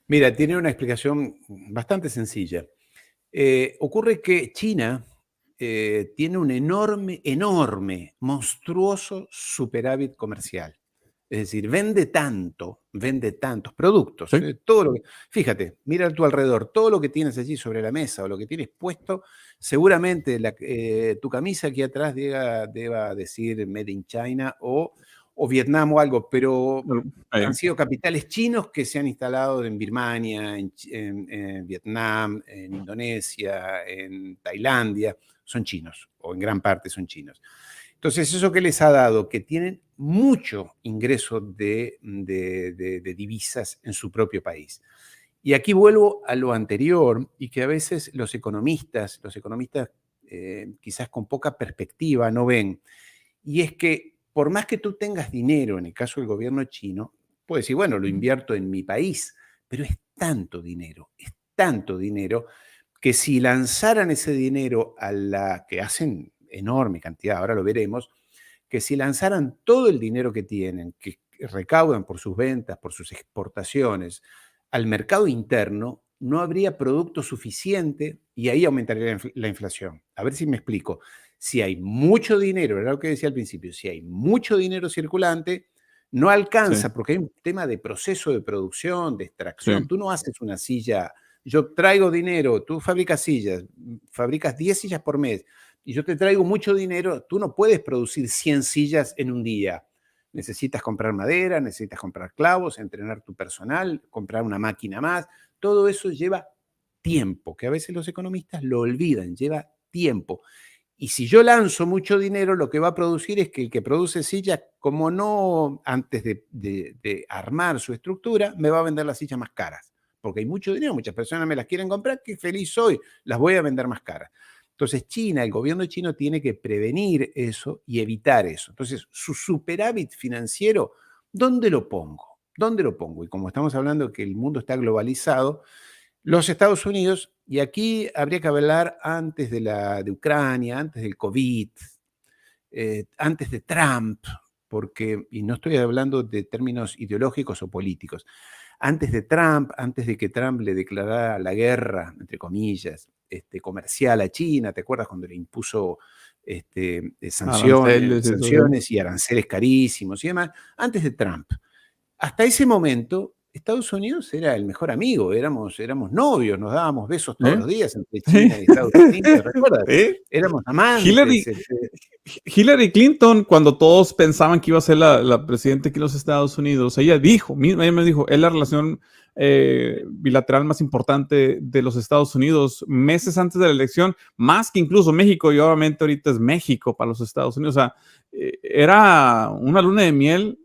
Mira, tiene una explicación bastante sencilla. Ocurre que China tiene un enorme, monstruoso superávit comercial. Es decir, vende tantos productos. Sí. Todo lo que, fíjate, mira a tu alrededor, todo lo que tienes allí sobre la mesa o lo que tienes puesto, seguramente tu camisa aquí atrás deba decir Made in China o Vietnam o algo, pero han sido capitales chinos que se han instalado en Birmania, en Vietnam, en Indonesia, en Tailandia. Son chinos, o en gran parte son chinos. Entonces, ¿eso qué les ha dado? Que tienen mucho ingreso de divisas en su propio país. Y aquí vuelvo a lo anterior, y que a veces los economistas quizás con poca perspectiva no ven, y es que por más que tú tengas dinero, en el caso del gobierno chino, puedes decir, bueno, lo invierto en mi país, pero es tanto dinero, que si lanzaran ese dinero a la que hacen enorme cantidad, ahora lo veremos, que si lanzaran todo el dinero que tienen, que recaudan por sus ventas, por sus exportaciones, al mercado interno, no habría producto suficiente y ahí aumentaría la inflación. A ver si me explico. Si hay mucho dinero, era lo que decía al principio, si hay mucho dinero circulante, no alcanza, porque hay un tema de proceso de producción, de extracción. Tú no haces una silla, yo traigo dinero, tú fabricas sillas, fabricas 10 sillas por mes, y yo te traigo mucho dinero, tú no puedes producir 100 sillas en un día. Necesitas comprar madera, necesitas comprar clavos, entrenar tu personal, comprar una máquina más. Todo eso lleva tiempo, que a veces los economistas lo olvidan, lleva tiempo. Y si yo lanzo mucho dinero, lo que va a producir es que el que produce sillas, como no antes de armar su estructura, me va a vender las sillas más caras. Porque hay mucho dinero, muchas personas me las quieren comprar, qué feliz soy, las voy a vender más caras. Entonces el gobierno chino tiene que prevenir eso y evitar eso. Entonces, su superávit financiero, ¿dónde lo pongo? ¿Dónde lo pongo? Y como estamos hablando que el mundo está globalizado, los Estados Unidos, y aquí habría que hablar antes de Ucrania, antes del COVID, antes de Trump, y no estoy hablando de términos ideológicos o políticos, antes de Trump, antes de que Trump le declarara la guerra, entre comillas, comercial a China, ¿te acuerdas cuando le impuso sanciones y aranceles carísimos y demás? Antes de Trump. Hasta ese momento, Estados Unidos era el mejor amigo, éramos novios, nos dábamos besos todos los días entre China y Estados Unidos, ¿recuerdas? Éramos amantes. Hillary Clinton, cuando todos pensaban que iba a ser la presidenta aquí en los Estados Unidos, ella me dijo, es la relación bilateral más importante de los Estados Unidos, meses antes de la elección, más que incluso México, y obviamente ahorita es México para los Estados Unidos. O sea, era una luna de miel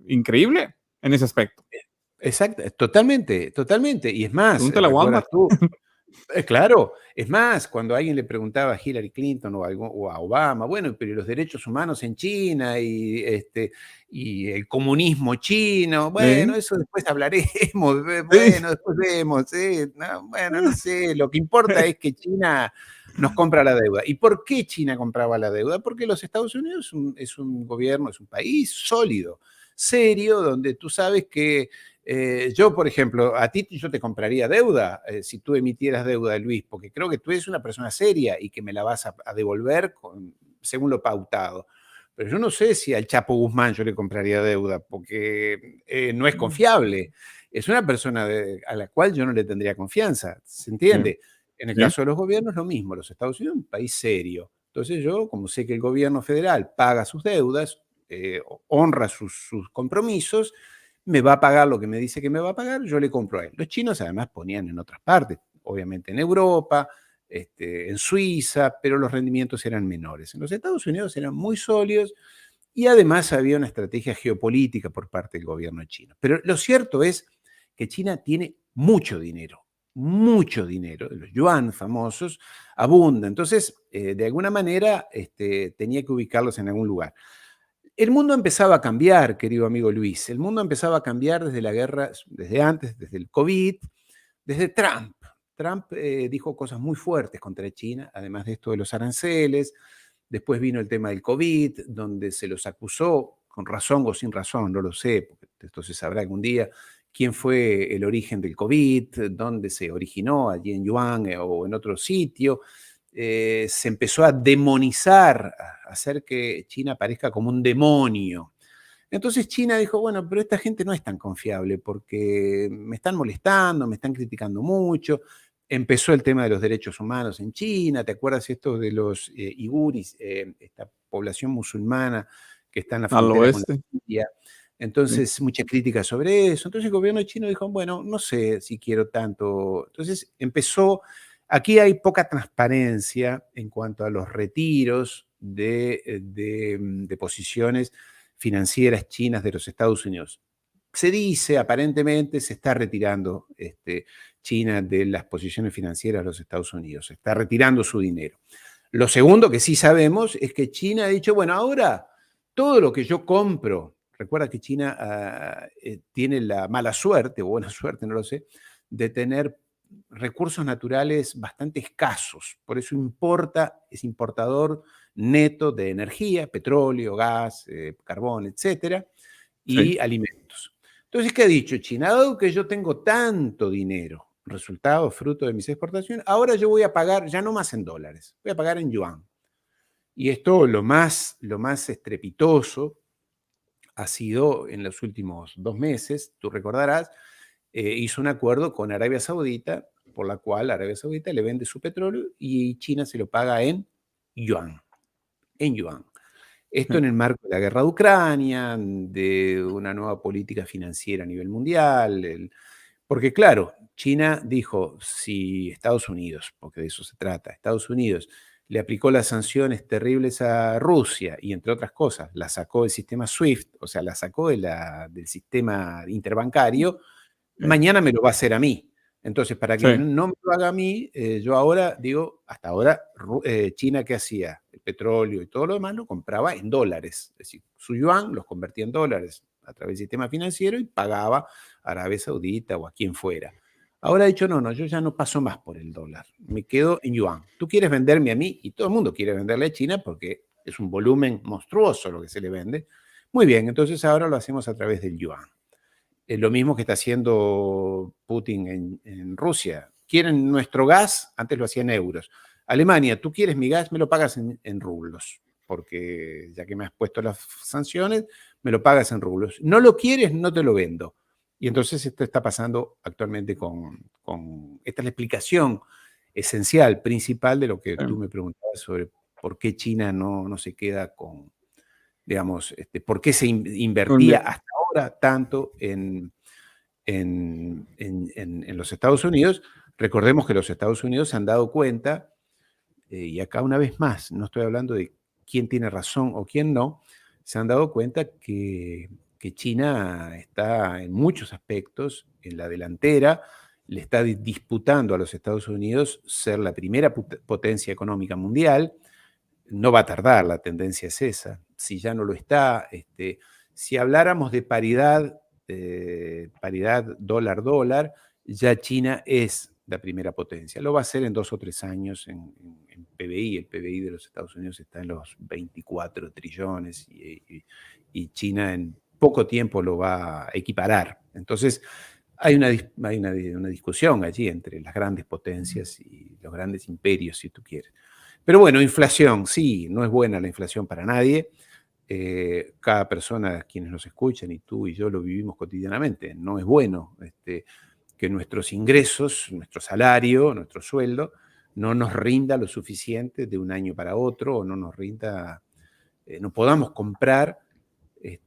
increíble en ese aspecto. Exacto, totalmente. Y es más, pregúntale a Walmart. Claro, es más, cuando alguien le preguntaba a Hillary Clinton o a Obama, bueno, pero los derechos humanos en China y el comunismo chino, bueno, eso después hablaremos, bueno, después vemos, no sé, lo que importa es que China nos compra la deuda. ¿Y por qué China compraba la deuda? Porque los Estados Unidos es un gobierno, es un país sólido, serio, donde tú sabes que yo, por ejemplo, a ti yo te compraría deuda si tú emitieras deuda, Luis, porque creo que tú eres una persona seria y que me la vas a devolver según lo pautado. Pero yo no sé si al Chapo Guzmán yo le compraría deuda, porque no es confiable. Es una persona a la cual yo no le tendría confianza, ¿se entiende? En el caso de los gobiernos, lo mismo. Los Estados Unidos es un país serio. Entonces yo, como sé que el gobierno federal paga sus deudas, honra sus compromisos, me va a pagar lo que me dice que me va a pagar, yo le compro a él. Los chinos además ponían en otras partes, obviamente en Europa, en Suiza, pero los rendimientos eran menores. En los Estados Unidos eran muy sólidos y además había una estrategia geopolítica por parte del gobierno chino. Pero lo cierto es que China tiene mucho dinero, los yuan famosos abundan. Entonces, de alguna manera, tenía que ubicarlos en algún lugar. El mundo empezaba a cambiar, querido amigo Luis. El mundo empezaba a cambiar desde la guerra, desde antes, desde el COVID, desde Trump. Trump dijo cosas muy fuertes contra China, además de esto de los aranceles. Después vino el tema del COVID, donde se los acusó, con razón o sin razón, no lo sé, porque esto se sabrá algún día, quién fue el origen del COVID, dónde se originó, allí en Wuhan o en otro sitio. Se empezó a demonizar, a hacer que China parezca como un demonio. Entonces China dijo, bueno, pero esta gente no es tan confiable porque me están molestando, me están criticando mucho. Empezó el tema de los derechos humanos en China, ¿te acuerdas esto de los uiguris, esta población musulmana que está en la Al frontera con la oeste. India? Sí. Entonces, mucha crítica sobre eso. Entonces el gobierno chino dijo, bueno, no sé si quiero tanto. Entonces empezó, aquí hay poca transparencia en cuanto a los retiros de posiciones financieras chinas de los Estados Unidos. Se dice, aparentemente, se está retirando China de las posiciones financieras de los Estados Unidos, se está retirando su dinero. Lo segundo que sí sabemos es que China ha dicho, bueno, ahora todo lo que yo compro, recuerda que China tiene la mala suerte, o buena suerte, no lo sé, de tener recursos naturales bastante escasos, por eso es importador neto de energía, petróleo, gas, carbón, etcétera, y Sí. alimentos. Entonces, ¿qué ha dicho China? Dado que yo tengo tanto dinero, resultado, fruto de mis exportaciones, ahora yo voy a pagar ya no más en dólares, voy a pagar en yuan. Y esto lo más estrepitoso ha sido en los últimos 2 meses, tú recordarás, hizo un acuerdo con Arabia Saudita, por la cual Arabia Saudita le vende su petróleo y China se lo paga en yuan. En yuan. Esto en el marco de la guerra de Ucrania, de una nueva política financiera a nivel mundial. Porque claro, China dijo, si Estados Unidos, porque de eso se trata, Estados Unidos le aplicó las sanciones terribles a Rusia y entre otras cosas, la sacó del sistema SWIFT, o sea, la sacó del sistema interbancario, mañana me lo va a hacer a mí. Entonces, para que Sí. no me lo haga a mí, yo ahora digo, hasta ahora, China, ¿qué hacía? El petróleo y todo lo demás lo compraba en dólares. Es decir, su yuan los convertía en dólares a través del sistema financiero y pagaba a Arabia Saudita o a quien fuera. Ahora ha dicho, no, yo ya no paso más por el dólar, me quedo en yuan. Tú quieres venderme a mí y todo el mundo quiere venderle a China porque es un volumen monstruoso lo que se le vende. Muy bien, entonces ahora lo hacemos a través del yuan. Lo mismo que está haciendo Putin en Rusia. Quieren nuestro gas, antes lo hacían en euros. Alemania, tú quieres mi gas, me lo pagas en rublos, porque ya que me has puesto las sanciones, me lo pagas en rublos. No lo quieres, no te lo vendo. Y entonces esto está pasando actualmente esta es la explicación esencial, principal de lo que tú me preguntabas sobre por qué China no se queda con, digamos, por qué se invertía hasta ahora tanto en los Estados Unidos. Recordemos que los Estados Unidos se han dado cuenta, y acá una vez más, no estoy hablando de quién tiene razón o quién no, se han dado cuenta que China está en muchos aspectos en la delantera, le está disputando a los Estados Unidos ser la primera potencia económica mundial. No va a tardar, la tendencia es esa. Si ya no lo está, si habláramos de paridad dólar-dólar, ya China es la primera potencia. Lo va a hacer en 2 o 3 años en PBI. El PBI de los Estados Unidos está en los 24 trillones y China en poco tiempo lo va a equiparar. Entonces, hay una discusión allí entre las grandes potencias y los grandes imperios, si tú quieres. Pero bueno, inflación, sí, no es buena la inflación para nadie. Cada persona, quienes nos escuchan, y tú y yo lo vivimos cotidianamente, no es bueno que nuestros ingresos, nuestro salario, nuestro sueldo, no nos rinda lo suficiente de un año para otro, o no nos rinda, no podamos comprar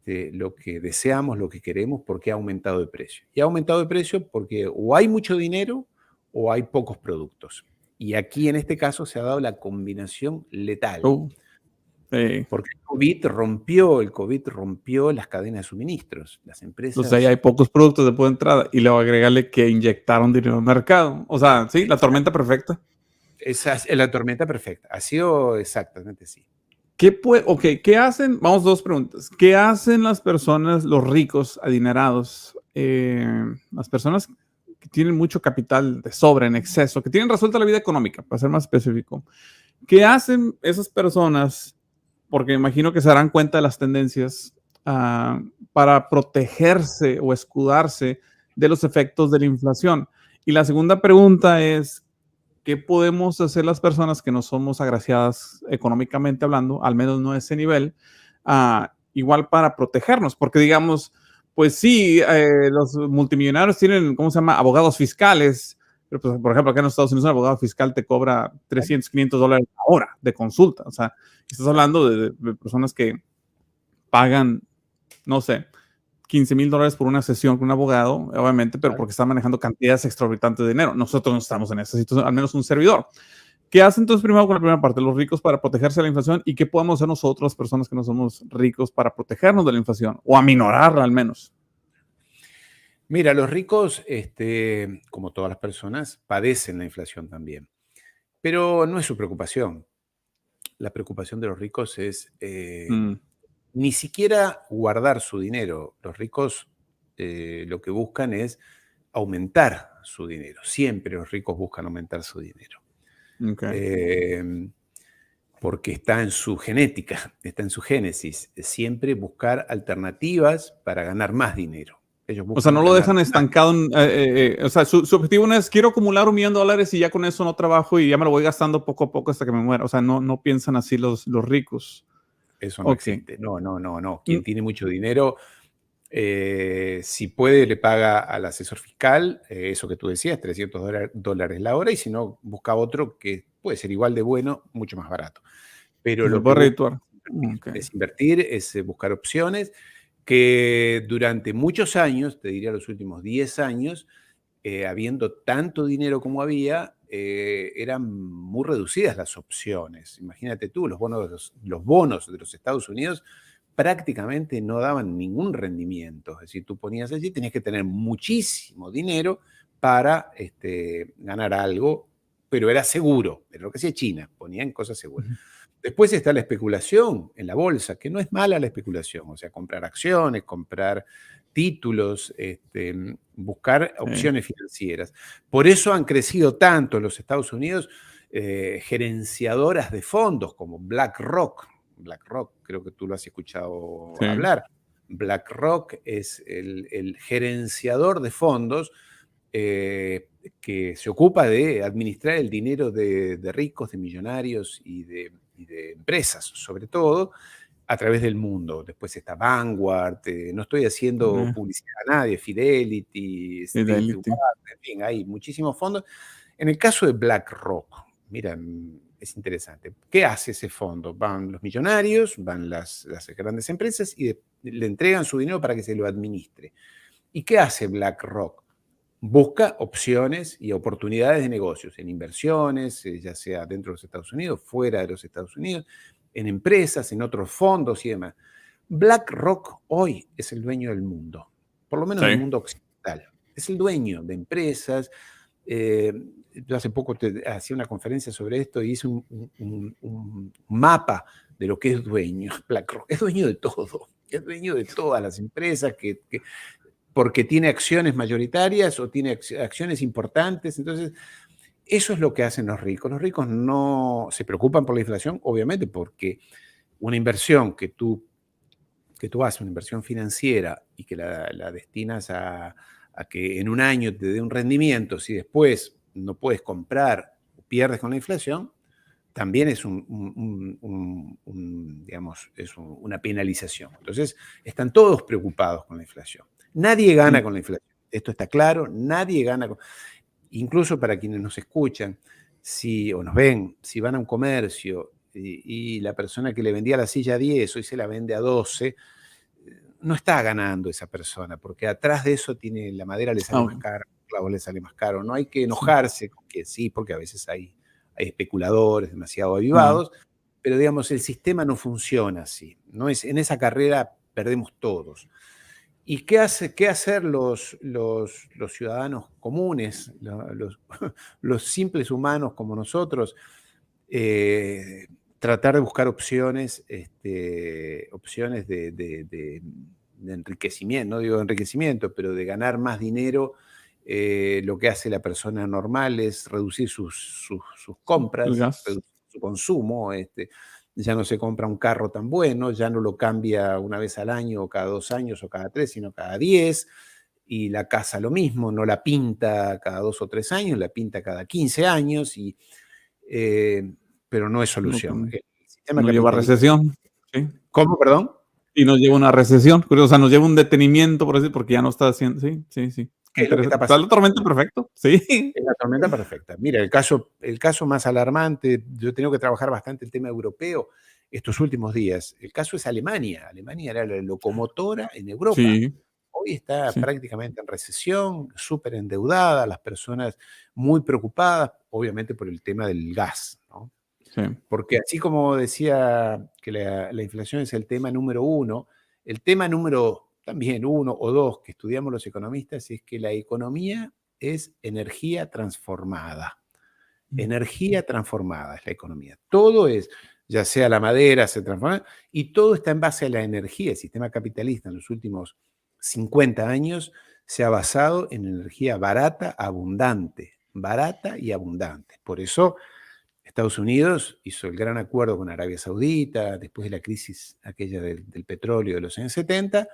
lo que deseamos, lo que queremos, porque ha aumentado de precio. Y ha aumentado de precio porque o hay mucho dinero o hay pocos productos. Y aquí en este caso se ha dado la combinación letal. Porque el COVID rompió las cadenas de suministros. Las empresas... Entonces ahí hay pocos productos de buena entrada y luego agregarle que inyectaron dinero al mercado. O sea, sí, la tormenta perfecta. Esa es la tormenta perfecta. Ha sido exactamente así. ¿Qué hacen? Vamos, 2 preguntas. ¿Qué hacen las personas, los ricos, adinerados, las personas que tienen mucho capital de sobra, en exceso, que tienen resuelta la vida económica, para ser más específico? ¿Qué hacen esas personas? Porque imagino que se darán cuenta de las tendencias para protegerse o escudarse de los efectos de la inflación. Y la segunda pregunta es, ¿qué podemos hacer las personas que no somos agraciadas económicamente hablando, al menos no a ese nivel, igual para protegernos, porque digamos, pues sí, los multimillonarios tienen, ¿cómo se llama? Abogados fiscales, pero pues, por ejemplo, acá en los Estados Unidos un abogado fiscal te cobra $300, $500 la hora de consulta, o sea, estás hablando de personas que pagan, no sé, $15,000 por una sesión con un abogado, obviamente, pero porque están manejando cantidades exorbitantes de dinero. Nosotros no estamos en esa situación, al menos un servidor. ¿Qué hacen entonces primero con la primera parte? Los ricos para protegerse de la inflación, y qué podemos hacer nosotros, las personas que no somos ricos, para protegernos de la inflación o aminorarla al menos. Mira, los ricos, como todas las personas, padecen la inflación también, pero no es su preocupación. La preocupación de los ricos es ni siquiera guardar su dinero. Los ricos lo que buscan es aumentar su dinero. Siempre los ricos buscan aumentar su dinero. Okay. Porque está en su genética, está en su génesis. Siempre buscar alternativas para ganar más dinero. Ellos O sea, no lo dejan estancado. O sea, su objetivo no es quiero acumular $1 millón y ya con eso no trabajo y ya me lo voy gastando poco a poco hasta que me muera. O sea, no piensan así los ricos. Eso no existe. No. Quien tiene mucho dinero, si puede, le paga al asesor fiscal, eso que tú decías, $300 la hora, y si no, busca otro que puede ser igual de bueno, mucho más barato. Pero lo que es invertir, es buscar opciones que durante muchos años, te diría los últimos 10 años, habiendo tanto dinero como había, eran muy reducidas las opciones. Imagínate tú, los bonos de los Estados Unidos prácticamente no daban ningún rendimiento. Es decir, tú ponías allí, tenías que tener muchísimo dinero para ganar algo, pero era seguro. Era lo que hacía China, ponían cosas seguras. Después está la especulación en la bolsa, que no es mala la especulación, o sea, comprar acciones, comprar títulos, buscar opciones financieras. Por eso han crecido tanto en los Estados Unidos gerenciadoras de fondos como BlackRock. BlackRock, creo que tú lo has escuchado hablar. BlackRock es el gerenciador de fondos que se ocupa de administrar el dinero de ricos, de millonarios y de empresas, sobre todo, a través del mundo. Después está Vanguard, no estoy haciendo publicidad a nadie, Fidelity, en fin, hay muchísimos fondos. En el caso de BlackRock, mira, es interesante. ¿Qué hace ese fondo? Van los millonarios, van las grandes empresas y le entregan su dinero para que se lo administre. ¿Y qué hace BlackRock? Busca opciones y oportunidades de negocios en inversiones, ya sea dentro de los Estados Unidos, fuera de los Estados Unidos, en empresas, en otros fondos y demás. BlackRock hoy es el dueño del mundo, por lo menos del mundo occidental. Es el dueño de empresas. Yo hace poco hacía una conferencia sobre esto y hice un mapa de lo que es dueño. BlackRock es dueño de todo, es dueño de todas las empresas porque tiene acciones mayoritarias o tiene acciones importantes. Entonces, eso es lo que hacen los ricos. Los ricos no se preocupan por la inflación, obviamente, porque una inversión que tú haces, una inversión financiera y que la destinas a que en un año te dé un rendimiento, si después no puedes comprar o pierdes con la inflación, también es digamos, es una penalización. Entonces, están todos preocupados con la inflación. Nadie gana con la inflación. Esto está claro, nadie gana incluso para quienes nos escuchan o nos ven, si van a un comercio y la persona que le vendía la silla a 10 hoy se la vende a 12, no está ganando esa persona, porque atrás de eso tiene la madera le sale más caro, el clavo le sale más caro. No hay que enojarse, porque a veces hay especuladores demasiado avivados, pero digamos, el sistema no funciona así. No es, en esa carrera perdemos todos. ¿Y qué hacer los ciudadanos comunes, los simples humanos como nosotros? Tratar de buscar opciones de enriquecimiento, no digo enriquecimiento, pero de ganar más dinero. Lo que hace la persona normal es reducir sus compras, reducir su consumo. Ya no se compra un carro tan bueno, ya no lo cambia una vez al año o cada 2 años o cada 3, sino cada 10. Y la casa lo mismo, no la pinta cada 2 o 3 años, la pinta cada 15 años. Pero no es solución. No lleva recesión. ¿Sí? ¿Cómo, perdón? Y nos lleva una recesión, o sea, nos lleva un detenimiento, por decir, porque ya no está haciendo, sí. ¿Qué es lo que está Está pasando? la tormenta perfecto, sí. Es la tormenta perfecta. Mira, el caso más alarmante, yo he tenido que trabajar bastante el tema europeo estos últimos días. El caso es Alemania. Alemania era la locomotora en Europa. Sí, Hoy está sí, prácticamente en recesión, súper endeudada, las personas muy preocupadas, obviamente por el tema del gas, ¿no? sí. Porque así como decía que la inflación es el tema número uno, el tema número también uno o dos que estudiamos los economistas es que la economía es energía transformada. Energía transformada es la economía. Todo es, ya sea la madera, se transforma, y todo está en base a la energía. El sistema capitalista en los últimos 50 años se ha basado en energía barata y abundante. Por eso Estados Unidos hizo el gran acuerdo con Arabia Saudita después de la crisis aquella del petróleo de los años 70,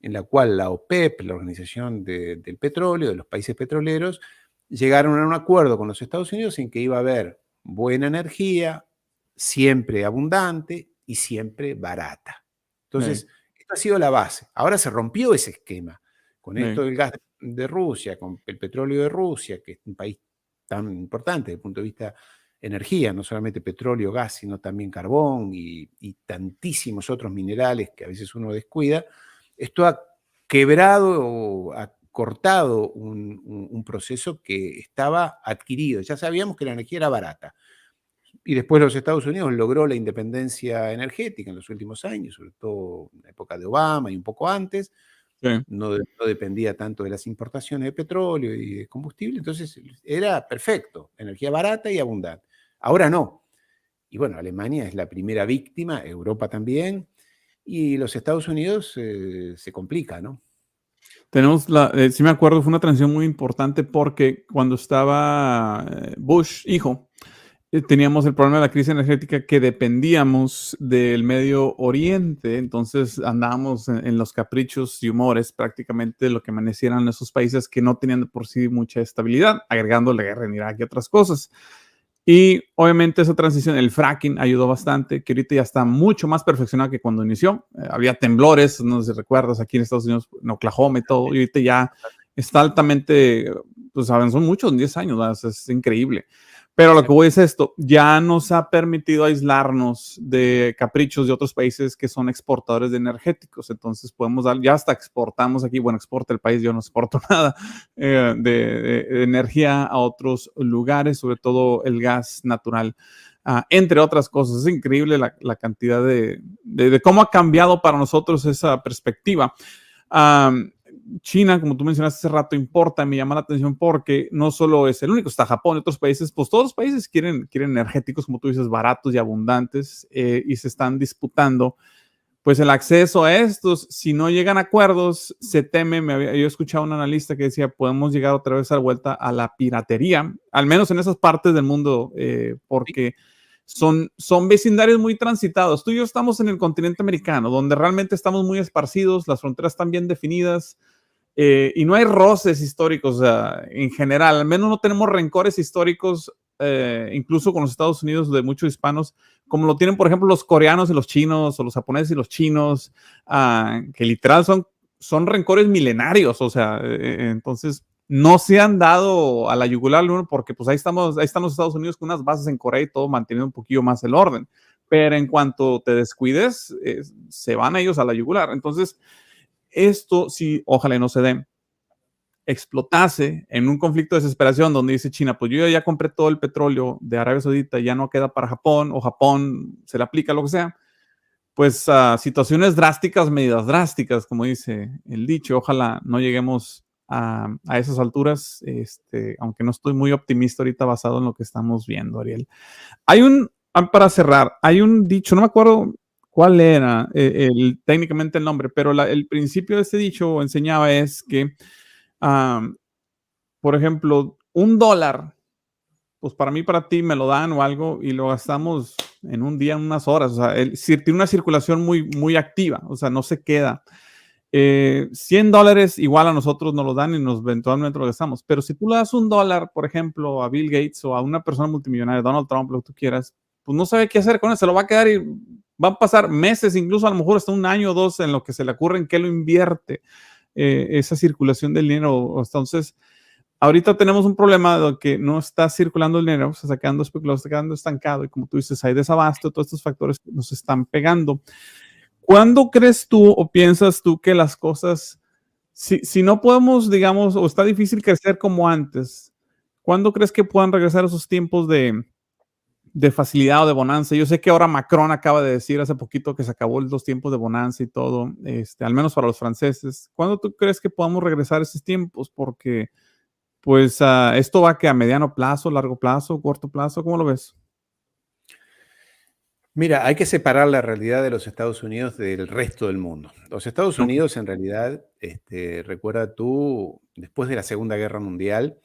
en la cual la OPEP, la Organización del Petróleo, de los países petroleros, llegaron a un acuerdo con los Estados Unidos en que iba a haber buena energía, siempre abundante y siempre barata. Entonces, esto ha sido la base. Ahora se rompió ese esquema. Con esto del gas de Rusia, con el petróleo de Rusia, que es un país tan importante desde el punto de vista energía, no solamente petróleo, gas, sino también carbón y tantísimos otros minerales que a veces uno descuida, esto ha quebrado o ha cortado un proceso que estaba adquirido. Ya sabíamos que la energía era barata. Y después los Estados Unidos logró la independencia energética en los últimos años, sobre todo en la época de Obama y un poco antes. Sí. No dependía tanto de las importaciones de petróleo y de combustible, entonces era perfecto, energía barata y abundante. Ahora no. Y bueno, Alemania es la primera víctima, Europa también, y los Estados Unidos se complica, ¿no? Tenemos sí me acuerdo, fue una transición muy importante porque cuando estaba Bush, hijo, teníamos el problema de la crisis energética que dependíamos del Medio Oriente, entonces andábamos en los caprichos y humores prácticamente de lo que amanecieran esos países que no tenían de por sí mucha estabilidad, agregando la guerra en Irak y otras cosas. Y obviamente esa transición, el fracking ayudó bastante, que ahorita ya está mucho más perfeccionado que cuando inició. Había temblores, no sé si recuerdas, aquí en Estados Unidos, en Oklahoma y todo, y ahorita ya está altamente, pues avanzó mucho en 10 años, ¿verdad? Es increíble. Pero lo que voy es esto, ya nos ha permitido aislarnos de caprichos de otros países que son exportadores de energéticos. Entonces podemos dar, ya hasta exportamos aquí, bueno, exporta el país, yo no exporto nada de energía a otros lugares, sobre todo el gas natural, entre otras cosas. Es increíble la cantidad de cómo ha cambiado para nosotros esa perspectiva. China, como tú mencionaste hace rato, importa, me llama la atención porque no solo es el único, está Japón y otros países, pues todos los países quieren energéticos, como tú dices, baratos y abundantes, y se están disputando pues el acceso a estos. Si no llegan a acuerdos, se teme, yo he escuchado a un analista que decía, podemos llegar otra vez a la vuelta a la piratería, al menos en esas partes del mundo, porque son vecindarios muy transitados. Tú y yo estamos en el continente americano, donde realmente estamos muy esparcidos, las fronteras están bien definidas, y no hay roces históricos, o sea, en general, al menos no tenemos rencores históricos, incluso con los Estados Unidos, de muchos hispanos, como lo tienen, por ejemplo, los coreanos y los chinos, o los japoneses y los chinos, que literal son rencores milenarios, o sea, entonces no se han dado a la yugular porque pues ahí están los Estados Unidos con unas bases en Corea y todo, manteniendo un poquillo más el orden, pero en cuanto te descuides, se van ellos a la yugular. Entonces, esto sí, ojalá no se dé, explotase en un conflicto de desesperación donde dice China, pues yo ya compré todo el petróleo de Arabia Saudita, ya no queda para Japón, o Japón se le aplica lo que sea, pues situaciones drásticas, medidas drásticas, como dice el dicho. Ojalá no lleguemos a esas alturas, aunque no estoy muy optimista ahorita basado en lo que estamos viendo, Ariel. Para cerrar, hay un dicho, no me acuerdo cuál era técnicamente el nombre, pero el principio de este dicho enseñaba es que, por ejemplo, $1, pues para mí, para ti, me lo dan o algo y lo gastamos en un día, en unas horas. O sea, tiene una circulación muy, muy activa, o sea, no se queda. $100 igual a nosotros nos lo dan y eventualmente lo gastamos. Pero si tú le das $1, por ejemplo, a Bill Gates o a una persona multimillonaria, Donald Trump, lo que tú quieras, pues no sabe qué hacer con él, se lo va a quedar y van a pasar meses, incluso a lo mejor hasta un año o dos en lo que se le ocurre en qué lo invierte esa circulación del dinero. Entonces, ahorita tenemos un problema de que no está circulando el dinero, se está quedando especulado, se está quedando estancado y como tú dices, hay desabasto, todos estos factores que nos están pegando. ¿Cuándo crees tú o piensas tú que las cosas, si no podemos, digamos, o está difícil crecer como antes, ¿cuándo crees que puedan regresar esos tiempos de facilidad o de bonanza? Yo sé que ahora Macron acaba de decir hace poquito que se acabó los tiempos de bonanza y todo, al menos para los franceses. ¿Cuándo tú crees que podamos regresar a esos tiempos? Porque pues esto va que a mediano plazo, largo plazo, corto plazo, ¿cómo lo ves? Mira, hay que separar la realidad de los Estados Unidos del resto del mundo. Los Estados Ok. Unidos, en realidad, recuerda tú, después de la Segunda Guerra Mundial,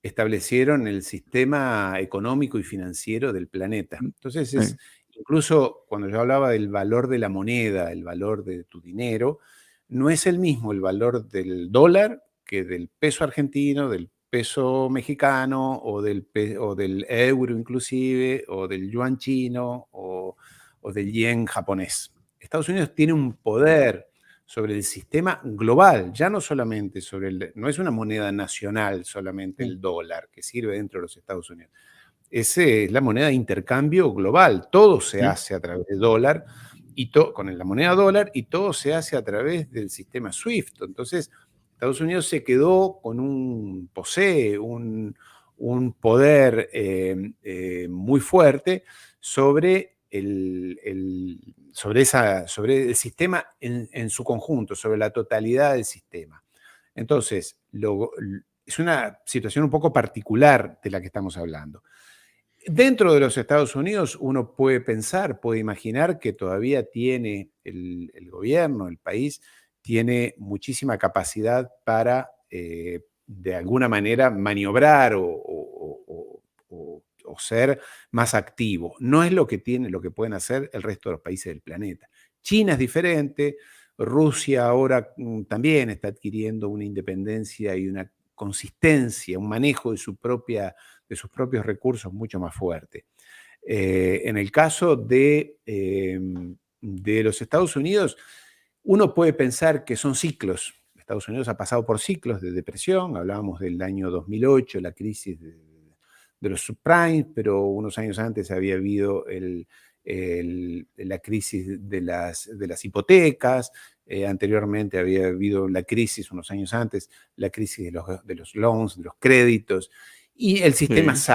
establecieron el sistema económico y financiero del planeta. Entonces, Sí, incluso cuando yo hablaba del valor de la moneda, el valor de tu dinero, no es el mismo el valor del dólar que del peso argentino, del peso mexicano o del euro inclusive, o del yuan chino o del yen japonés. Estados Unidos tiene un poder sobre el sistema global, ya no solamente no es una moneda nacional solamente sí, el dólar que sirve dentro de los Estados Unidos. Es la moneda de intercambio global, todo se sí, hace a través de dólar con la moneda dólar y todo se hace a través del sistema SWIFT. Entonces, Estados Unidos se quedó posee un poder muy fuerte sobre sobre el sistema en su conjunto, sobre la totalidad del sistema. Entonces, es una situación un poco particular de la que estamos hablando. Dentro de los Estados Unidos, uno puede pensar, puede imaginar que todavía tiene el gobierno, el país, tiene muchísima capacidad para, de alguna manera, maniobrar o ser más activo. No es lo que pueden hacer el resto de los países del planeta. China es diferente, Rusia ahora también está adquiriendo una independencia y una consistencia, un manejo de sus propios recursos mucho más fuerte. En el caso de los Estados Unidos, uno puede pensar que son ciclos. Estados Unidos ha pasado por ciclos de depresión, hablábamos del año 2008, la crisis de los subprimes, pero unos años antes había habido la crisis de las hipotecas, anteriormente había habido la crisis, unos años antes, la crisis de los loans, de los créditos, y el sistema sí,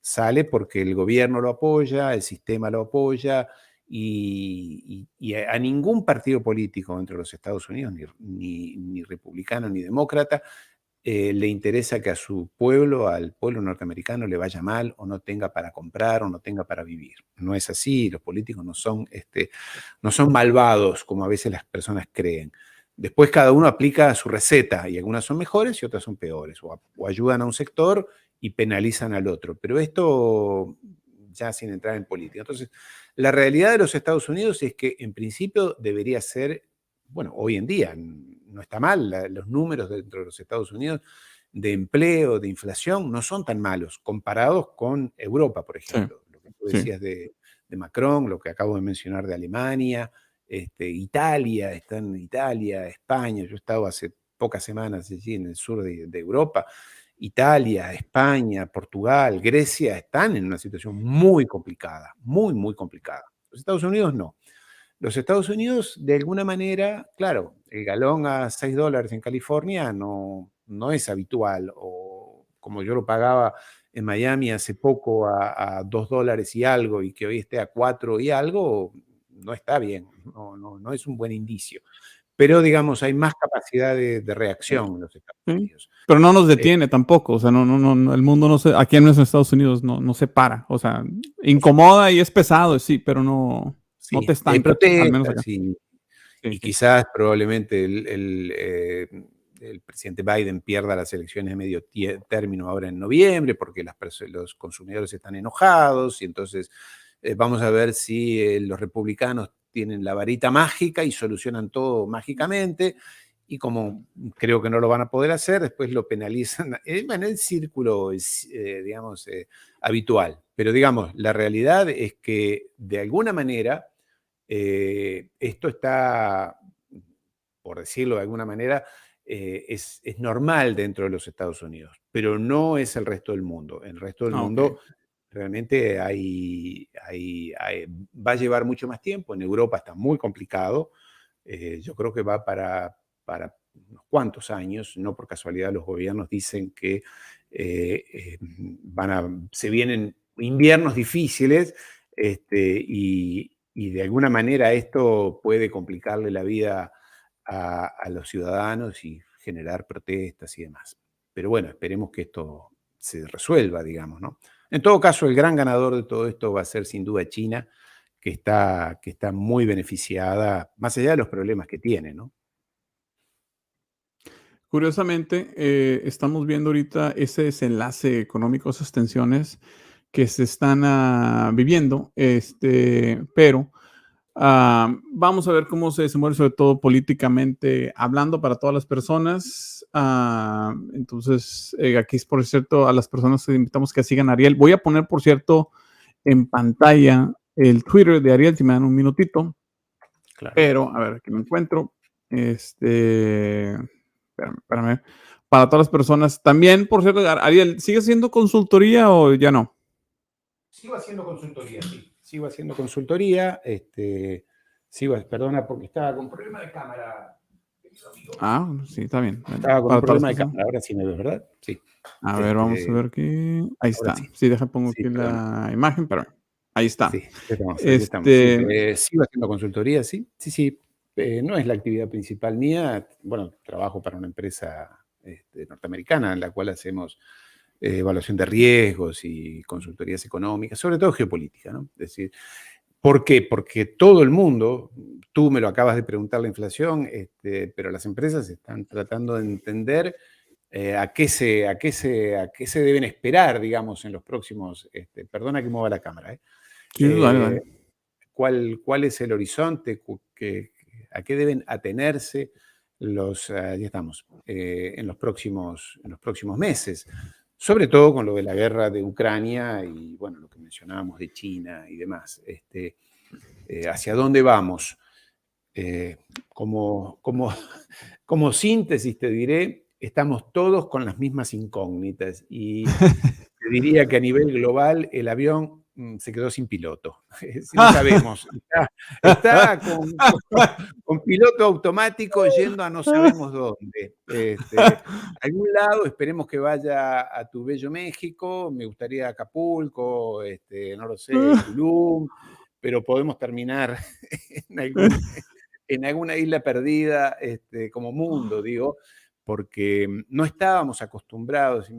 sale porque el gobierno lo apoya, el sistema lo apoya, y a ningún partido político dentro de los Estados Unidos, ni republicano ni demócrata, le interesa que a su pueblo, al pueblo norteamericano, le vaya mal o no tenga para comprar o no tenga para vivir. No es así, los políticos no son malvados como a veces las personas creen. Después cada uno aplica su receta y algunas son mejores y otras son peores, o ayudan a un sector y penalizan al otro. Pero esto ya sin entrar en política. Entonces, la realidad de los Estados Unidos es que en principio debería ser, bueno, hoy en día no está mal, los números dentro de los Estados Unidos de empleo, de inflación, no son tan malos comparados con Europa, por sí, ejemplo. Lo que tú sí. decías de Macron, lo que acabo de mencionar de Alemania, Italia, está en Italia, España. Yo he estado hace pocas semanas allí en el sur de Europa. Italia, España, Portugal, Grecia están en una situación muy complicada, muy, muy complicada. Los Estados Unidos no. Los Estados Unidos, de alguna manera, claro, el galón a $6 en California no es habitual, o como yo lo pagaba en Miami hace poco a $2 y algo, y que hoy esté a 4 y algo, no está bien, no es un buen indicio. Pero digamos, hay más capacidad de reacción en los Estados Sí, Unidos. pero no nos Eh, detiene tampoco, o sea, no, el mundo no se, aquí en los Estados Unidos no se para, o sea, incomoda y es pesado, sí, pero no te Sí, y hay estanca, al menos acá. protestas Sí, y sí, quizás probablemente el presidente Biden pierda las elecciones de medio término ahora en noviembre porque los consumidores están enojados y entonces vamos a ver si los republicanos tienen la varita mágica y solucionan todo mágicamente y como creo que no lo van a poder hacer, después lo penalizan en el círculo, digamos, habitual. Pero digamos, la realidad es que de alguna manera Esto está, por decirlo de alguna manera, es normal dentro de los Estados Unidos, pero no es el resto del mundo. En el resto del mundo realmente va a llevar mucho más tiempo. En Europa está muy complicado. Yo creo que va para unos cuantos años. No por casualidad los gobiernos dicen que se vienen inviernos difíciles, y de alguna manera esto puede complicarle la vida a los ciudadanos y generar protestas y demás. Pero bueno, esperemos que esto se resuelva, digamos, ¿no? En todo caso, el gran ganador de todo esto va a ser sin duda China, que está muy beneficiada, más allá de los problemas que tiene, ¿no? Curiosamente, estamos viendo ahorita ese desenlace económico, esas tensiones que se están viviendo, pero vamos a ver cómo se desenvuelve, sobre todo políticamente hablando para todas las personas. Entonces, aquí, por cierto, a las personas que invitamos que sigan a Ariel. Voy a poner, por cierto, en pantalla el Twitter de Ariel, si me dan un minutito. Claro. Pero, a ver, aquí me encuentro. Espérame. Para todas las personas. También, por cierto, Ariel, ¿sigue haciendo consultoría o ya no? Sigo haciendo consultoría, sí. Sigo haciendo consultoría. Perdona, porque estaba con problema de cámara. Sí, está bien. Estaba con un problema de cámara. Ahora sí me ves, ¿verdad? Sí. A ver, vamos a ver aquí. Ahí está. Sí, pongo aquí la imagen, pero ahí está. Sí, estamos. Sigo haciendo consultoría, sí. Sí. No es la actividad principal mía. Bueno, trabajo para una empresa norteamericana en la cual hacemos evaluación de riesgos y consultorías económicas, sobre todo geopolítica, ¿no? Es decir, ¿por qué? Porque todo el mundo, tú me lo acabas de preguntar, la inflación, pero las empresas están tratando de entender a qué se deben esperar, digamos, en los próximos, perdona que mueva la cámara, Sí, dale. ¿Cuál es el horizonte? ¿A qué deben atenerse en los próximos meses? Sobre todo con lo de la guerra de Ucrania y, bueno, lo que mencionábamos de China y demás. ¿Hacia dónde vamos? Como síntesis te diré, estamos todos con las mismas incógnitas y te diría que a nivel global el avión se quedó sin piloto. No sabemos. Está con piloto automático yendo a no sabemos dónde. A algún lado, esperemos que vaya a tu bello México. Me gustaría Acapulco, no lo sé, Tulum, pero podemos terminar en alguna isla perdida, como mundo, digo, porque no estábamos acostumbrados.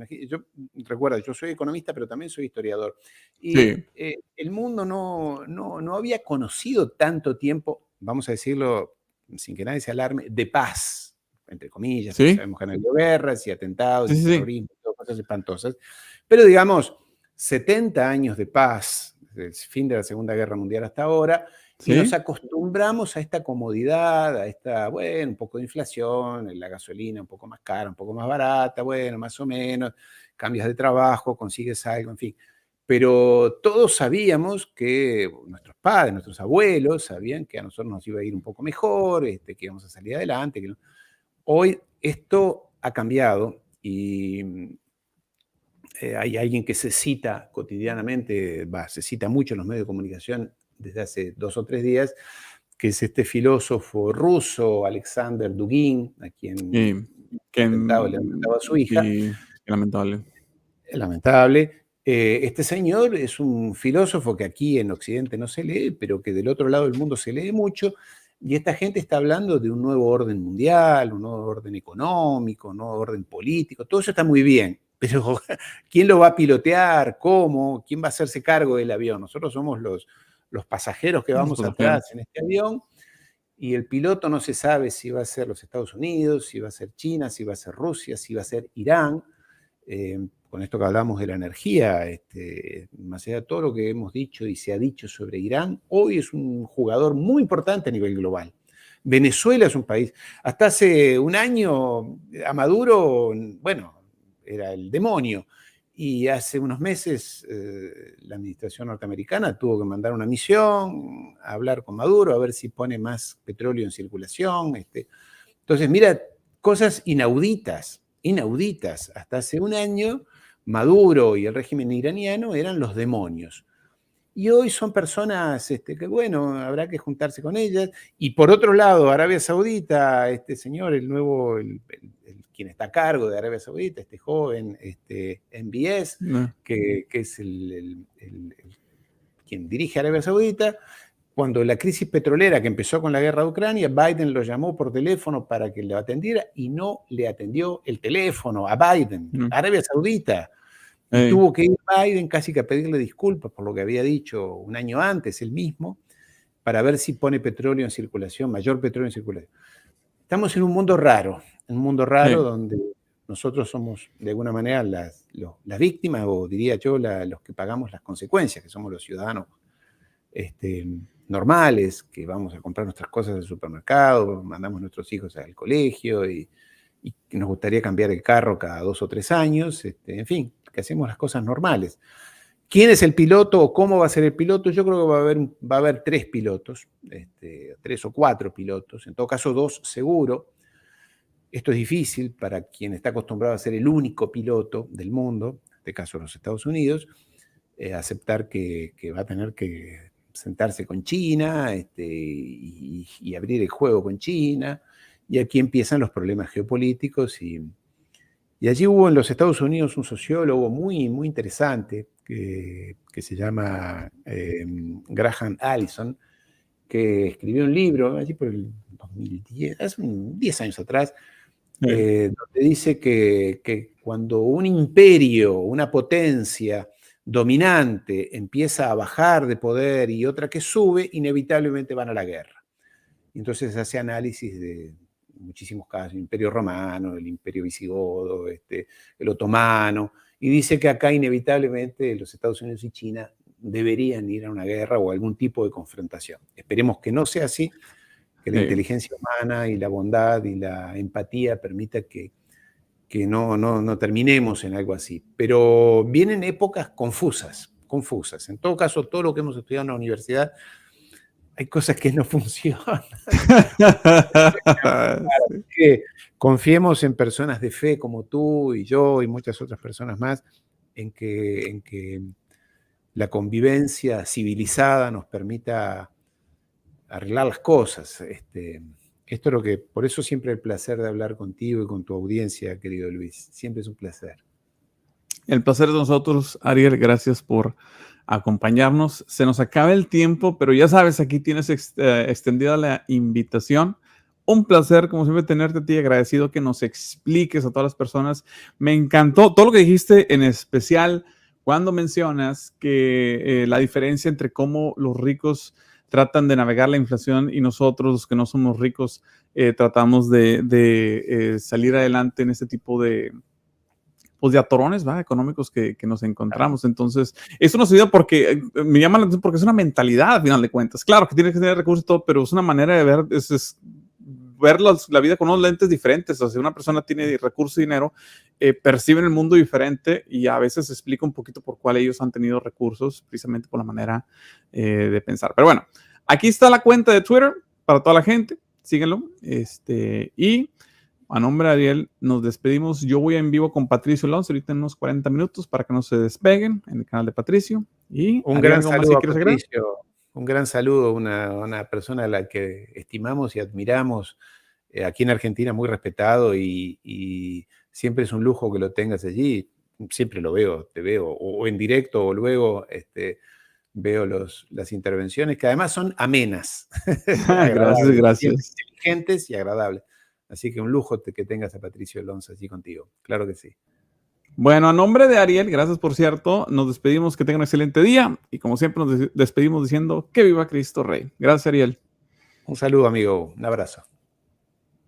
Recuerda, yo soy economista, pero también soy historiador. Y sí. El mundo no había conocido tanto tiempo, vamos a decirlo sin que nadie se alarme, de paz, entre comillas. ¿Sí? Sabemos que han habido guerras y atentados y Sí. terrorismo, cosas espantosas. Pero digamos, 70 años de paz, desde el fin de la Segunda Guerra Mundial hasta ahora, y nos acostumbramos a esta comodidad, un poco de inflación, la gasolina un poco más cara, un poco más barata, más o menos, cambias de trabajo, consigues algo, en fin. Pero todos sabíamos que nuestros padres, nuestros abuelos, sabían que a nosotros nos iba a ir un poco mejor, que íbamos a salir adelante. Hoy esto ha cambiado y hay alguien que se cita cotidianamente, se cita mucho en los medios de comunicación desde hace 2 o 3 días, que es este filósofo ruso, Alexander Dugin, a quien le han matado a su hija. Lamentable. Lamentable. Este señor es un filósofo que aquí en Occidente no se lee, pero que del otro lado del mundo se lee mucho, y esta gente está hablando de un nuevo orden mundial, un nuevo orden económico, un nuevo orden político. Todo eso está muy bien, pero ¿quién lo va a pilotear? ¿Cómo? ¿Quién va a hacerse cargo del avión? Nosotros somos los pasajeros que vamos atrás en este avión, y el piloto no se sabe si va a ser los Estados Unidos, si va a ser China, si va a ser Rusia, si va a ser Irán. Con esto que hablamos de la energía, más allá de todo lo que hemos dicho y se ha dicho sobre Irán, hoy es un jugador muy importante a nivel global. Venezuela es un país, hasta hace un año a Maduro, era el demonio, Y hace unos meses la administración norteamericana tuvo que mandar una misión a hablar con Maduro, a ver si pone más petróleo en circulación. Entonces, mira, cosas inauditas. Hasta hace un año, Maduro y el régimen iraniano eran los demonios. Y hoy son personas que, bueno, habrá que juntarse con ellas. Y por otro lado, Arabia Saudita, este señor, quien está a cargo de Arabia Saudita, este joven, MBS, que es quien dirige Arabia Saudita, cuando la crisis petrolera que empezó con la guerra de Ucrania, Biden lo llamó por teléfono para que lo atendiera y no le atendió el teléfono a Biden, a Arabia Saudita. Y tuvo que ir Biden casi que a pedirle disculpas por lo que había dicho un año antes, él mismo, para ver si pone petróleo en circulación, mayor petróleo en circulación. Estamos en un mundo raro donde nosotros somos de alguna manera las víctimas, o diría yo, los que pagamos las consecuencias, que somos los ciudadanos normales, que vamos a comprar nuestras cosas al supermercado, mandamos a nuestros hijos al colegio y nos gustaría cambiar el carro cada 2 o 3 años, en fin, que hacemos las cosas normales. ¿Quién es el piloto o cómo va a ser el piloto? Yo creo que va a haber 3 pilotos, 3 o 4 pilotos, en todo caso 2 seguro. Esto es difícil para quien está acostumbrado a ser el único piloto del mundo, en este caso los Estados Unidos, aceptar que va a tener que sentarse con China y abrir el juego con China, y aquí empiezan los problemas geopolíticos. Y allí hubo en los Estados Unidos un sociólogo muy, muy interesante que se llama Graham Allison, que escribió un libro allí por el 2010, hace 10 años atrás, donde dice que cuando un imperio, una potencia dominante empieza a bajar de poder y otra que sube, inevitablemente van a la guerra. Entonces hace análisis de muchísimos casos, el Imperio Romano, el Imperio Visigodo, el Otomano, y dice que acá inevitablemente los Estados Unidos y China deberían ir a una guerra o algún tipo de confrontación. Esperemos que no sea así, que la inteligencia humana y la bondad y la empatía permita que no terminemos en algo así. Pero vienen épocas confusas. En todo caso, todo lo que hemos estudiado en la universidad, hay cosas que no funcionan. Que confiemos en personas de fe como tú y yo y muchas otras personas más, en que la convivencia civilizada nos permita arreglar las cosas. Esto es lo que, por eso siempre el placer de hablar contigo y con tu audiencia, querido Luis. Siempre es un placer. El placer de nosotros, Ariel. Gracias por acompañarnos. Se nos acaba el tiempo, pero ya sabes, aquí tienes extendida la invitación. Un placer, como siempre, tenerte a ti, agradecido que nos expliques a todas las personas. Me encantó todo lo que dijiste, en especial cuando mencionas que la diferencia entre cómo los ricos tratan de navegar la inflación y nosotros, los que no somos ricos, tratamos de salir adelante en este tipo de atorones económicos que nos encontramos. Entonces, eso nos ayuda porque me llama la atención porque es una mentalidad, al final de cuentas. Claro que tienes que tener recursos y todo, pero es una manera de ver, ver la vida con unos lentes diferentes. O sea, una persona tiene recursos y dinero, perciben el mundo diferente y a veces explica un poquito por cuál ellos han tenido recursos, precisamente por la manera de pensar. Pero bueno, aquí está la cuenta de Twitter para toda la gente. Síguenlo. Y a nombre de Ariel, nos despedimos. Yo voy en vivo con Patricio Alonso ahorita en unos 40 minutos para que no se despeguen en el canal de Patricio. Y un gran saludo a Patricio. Un gran saludo, una persona a la que estimamos y admiramos aquí en Argentina, muy respetado, y siempre es un lujo que lo tengas allí. Siempre lo veo, te veo, o en directo, o luego veo las intervenciones, que además son amenas. Gracias. Inteligentes y agradables. Así que un lujo que tengas a Patricio Alonso allí contigo. Claro que sí. Bueno, a nombre de Ariel, gracias por cierto, nos despedimos, que tengan un excelente día y como siempre nos despedimos diciendo que viva Cristo Rey. Gracias, Ariel. Un saludo, amigo, un abrazo.